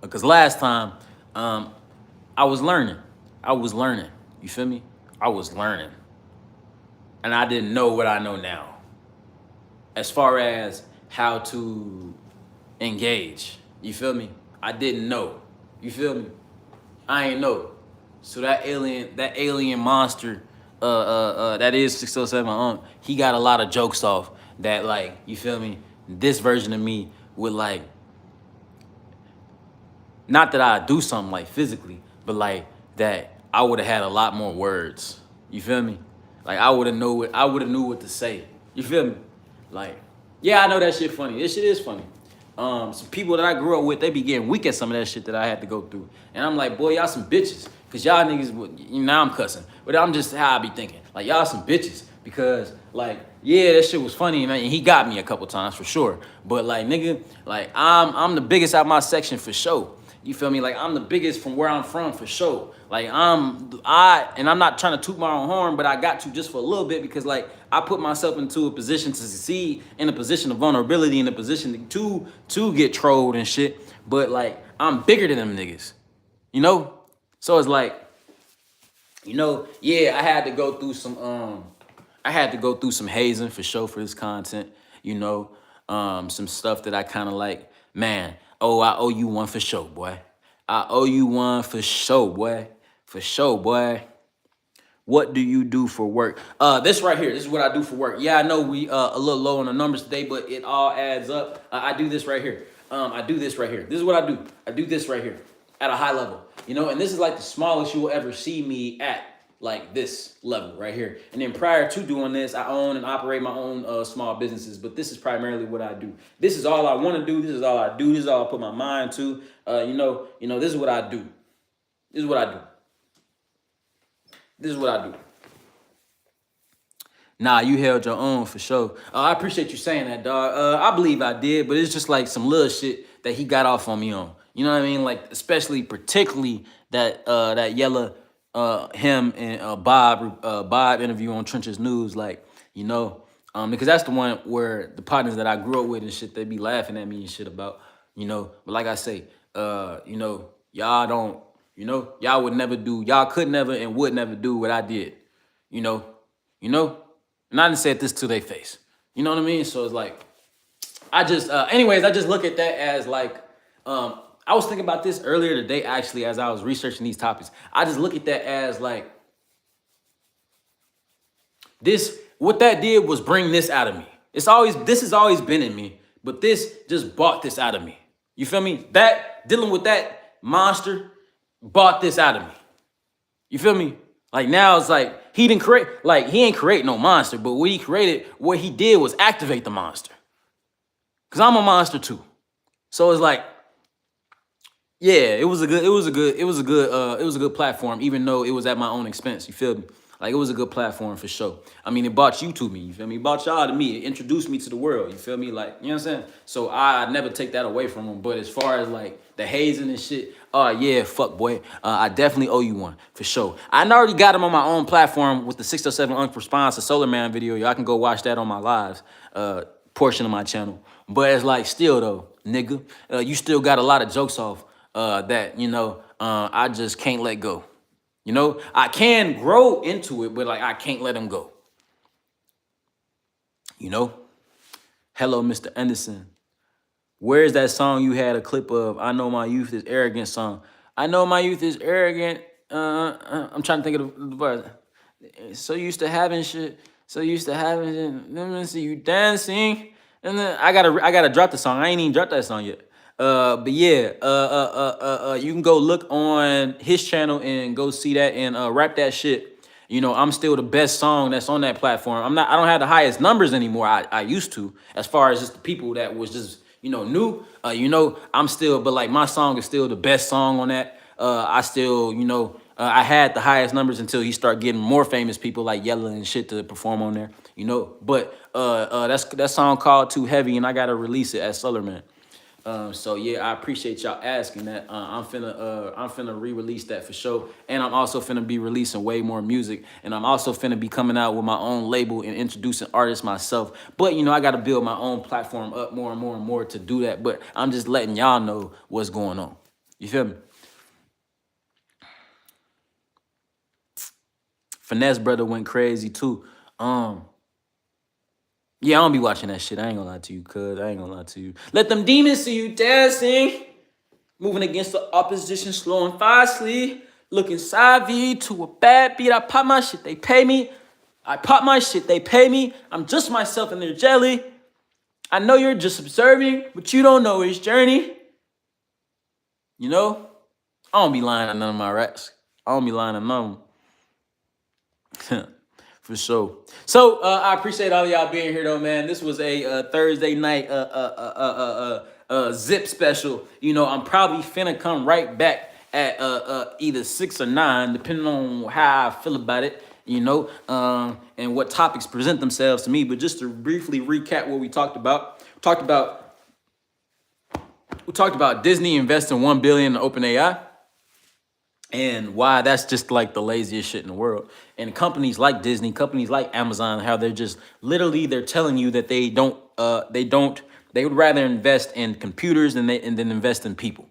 Because last time, I was learning. I was learning. You feel me? I was learning. And I didn't know what I know now. As far as how to engage. You feel me? I didn't know. You feel me? I ain't know. So that alien monster, that is 607 he got a lot of jokes off that, like, you feel me? This version of me would, like, not that I do something like physically, but like that I would have had a lot more words. You feel me? Like I would have knew what to say. You feel me? Like, yeah, I know that shit funny. This shit is funny. Some people that I grew up with, they be getting weak at some of that shit that I had to go through. And I'm like, boy, y'all some bitches. Cause y'all niggas, now I'm cussing. But I'm just how I be thinking. Like, y'all some bitches. Because, like, yeah, that shit was funny, man. And he got me a couple times for sure. But like, nigga, like I'm the biggest out my section for sure. You feel me? Like, I'm the biggest from where I'm from for sure. Like, I'm not trying to toot my own horn, but I got to just for a little bit because, like, I put myself into a position to succeed, in a position of vulnerability, in a position to get trolled and shit. But, like, I'm bigger than them niggas, So it's like, yeah, I had to go through some hazing for sure for this content, some stuff that I kind of like, man, I owe you one for sure, boy. I owe you one for sure, boy. For sure, boy. What do you do for work? This right here, this is what I do for work. Yeah, I know we a little low on the numbers today, but it all adds up. I do this right here. I do this right here. This is what I do. I do this right here at a high level, and this is like the smallest you will ever see me at, like this level right here. And then prior to doing this, I own and operate my own small businesses, but this is primarily what I do. This is all I want to do. This is all I do. This is all I put my mind to. This is what I do. This is what I do. This is what I do. Nah, you held your own for sure. I appreciate you saying that, dog. I believe I did, but it's just like some little shit that he got off on me on. You know what I mean? Like, particularly that yellow him and Bob interview on Trenches News, like, because that's the one where the partners that I grew up with and shit, they be laughing at me and shit about, But like I say, y'all don't, y'all would never do, y'all could never and would never do what I did, And I didn't say this to their face. You know what I mean? So it's like, I just look at that as like, I was thinking about this earlier today, actually, as I was researching these topics. I just look at that as like, what that did was bring this out of me. This has always been in me, but this just brought this out of me. You feel me? That, dealing with that monster brought this out of me. You feel me? Like, now it's like, he ain't create no monster, but what he did was activate the monster. Cause I'm a monster too. So it's like, yeah, it was a good platform, even though it was at my own expense. You feel me? Like, it was a good platform for sure. I mean, it brought you to me. You feel me? It brought y'all to me. It introduced me to the world. You feel me? Like, you know what I'm saying? So I never take that away from them. But as far as like the hazing and shit, yeah, fuck boy. I definitely owe you one for sure. I already got him on my own platform with the 607 Unc response to SOLARMAN video. Y'all can go watch that on my lives portion of my channel. But it's like, still though, nigga, you still got a lot of jokes off that, I just can't let go. I can grow into it, but like, I can't let him go. Hello, Mr. Anderson. Where's that song you had a clip of? I know my youth is arrogant song. I know my youth is arrogant. I'm trying to think of the verse. So used to having shit. So used to having shit. Let me see you dancing. And then I gotta drop the song. I ain't even dropped that song yet. But yeah, you can go look on his channel and go see that and rap that shit. You know, I'm still the best song that's on that platform. I don't have the highest numbers anymore. I used to, as far as just the people that was just, new. I'm still, but like my song is still the best song on that. I still, I had the highest numbers until he started getting more famous people like Yella and shit to perform on there, But that's that song called Too Heavy, and I gotta release it at SOLARMAN. So yeah, I appreciate y'all asking that. I'm finna re-release that for sure, and I'm also finna be releasing way more music, and I'm also finna be coming out with my own label and introducing artists myself. But I gotta build my own platform up more and more and more to do that. But I'm just letting y'all know what's going on. You feel me? Finesse brother went crazy too. Yeah, I don't be watching that shit. I ain't gonna lie to you, cuz. I ain't gonna lie to you. Let them demons see you dancing. Moving against the opposition, slow and fastly. Looking savvy to a bad beat. I pop my shit, they pay me. I pop my shit, they pay me. I'm just myself in their jelly. I know you're just observing, but you don't know his journey. I don't be lying on none of my raps. I don't be lying on none of them. For sure. So I appreciate all of y'all being here, though, man. This was a Thursday night zip special. I'm probably finna come right back at either 6 or 9, depending on how I feel about it. And what topics present themselves to me. But just to briefly recap what we talked about, we talked about Disney investing $1 billion in OpenAI. And why that's just like the laziest shit in the world. And companies like Disney, companies like Amazon, how they're just literally they're telling you that they would rather invest in computers than invest in people.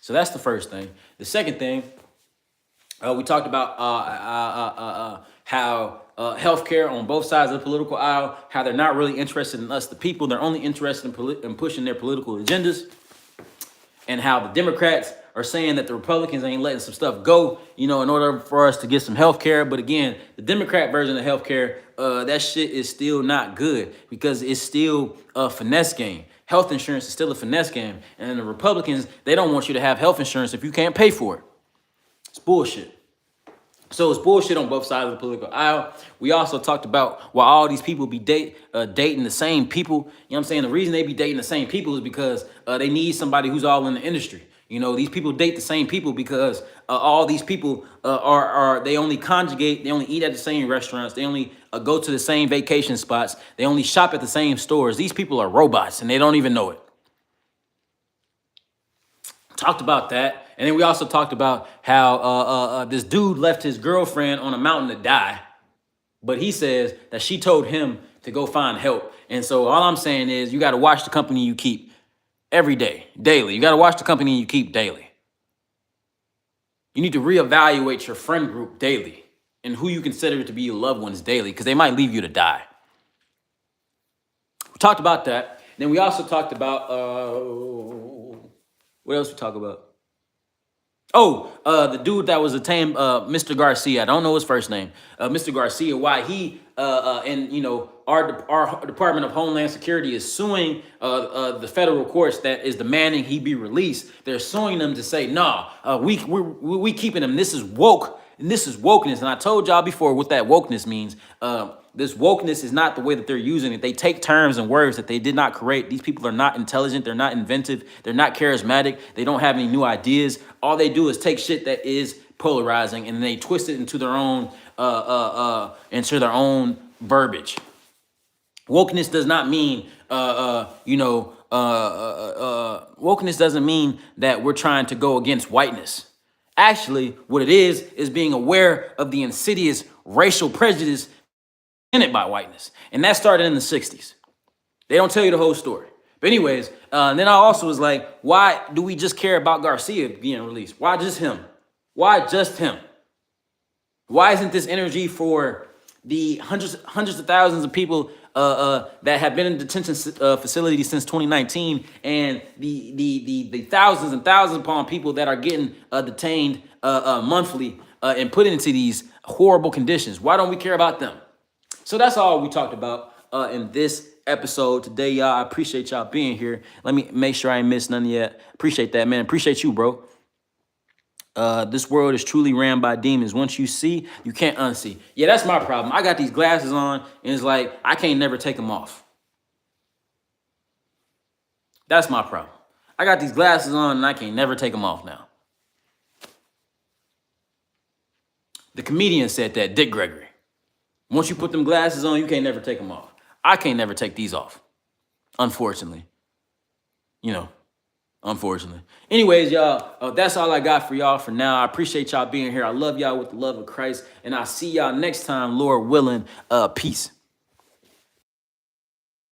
So that's the first thing. The second thing, we talked about how healthcare on both sides of the political aisle, how they're not really interested in us, the people. They're only interested in pushing their political agendas, and how the Democrats are saying that the Republicans ain't letting some stuff go, in order for us to get some health care. But again, the Democrat version of health care, that shit is still not good because it's still a finesse game. Health insurance is still a finesse game. And the Republicans, they don't want you to have health insurance if you can't pay for it. It's bullshit. So it's bullshit on both sides of the political aisle. We also talked about why all these people be dating the same people. You know what I'm saying? The reason they be dating the same people is because they need somebody who's all in the industry. These people date the same people because all these people they only conjugate, they only eat at the same restaurants, they only go to the same vacation spots, they only shop at the same stores. These people are robots and they don't even know it. Talked about that. And then we also talked about how this dude left his girlfriend on a mountain to die. But he says that she told him to go find help. And so all I'm saying is you got to watch the company you keep every day, daily. You got to watch the company you keep daily. You need to reevaluate your friend group daily and who you consider to be your loved ones daily, because they might leave you to die. We talked about that. Then we also talked about, what else we talk about? Oh, the dude that was attained, Mr. Garcia. I don't know his first name. Mr. Garcia, why he our Department of Homeland Security is suing the federal courts that is demanding he be released. They're suing them to say, nah, we keeping him. This is woke, and this is wokeness. And I told y'all before what that wokeness means. This wokeness is not the way that they're using it. They take terms and words that they did not create. These people are not intelligent. They're not inventive. They're not charismatic. They don't have any new ideas. All they do is take shit that is polarizing and they twist it into their own verbiage. Wokeness does not mean wokeness doesn't mean that we're trying to go against whiteness. Actually, what it is being aware of the insidious racial prejudice by whiteness. And that started in the 60s. They don't tell you the whole story. But anyways, then I also was like, why do we just care about Garcia being released? Why just him? Why just him? Why isn't this energy for the hundreds of thousands of people that have been in detention facilities since 2019 and the thousands and thousands upon people that are getting detained monthly and put into these horrible conditions? Why don't we care about them? So that's all we talked about in this episode today, y'all. I appreciate y'all being here. Let me make sure I ain't missed none yet. Appreciate that, man. Appreciate you, bro. This world is truly ran by demons. Once you see, you can't unsee. Yeah, that's my problem. I got these glasses on, and it's like I can't never take them off. That's my problem. I got these glasses on, and I can't never take them off now. The comedian said that, Dick Gregory. Once you put them glasses on, you can't never take them off. I can't never take these off, unfortunately. Unfortunately. Anyways, y'all, that's all I got for y'all for now. I appreciate y'all being here. I love y'all with the love of Christ, and I'll see y'all next time, Lord willing. Peace.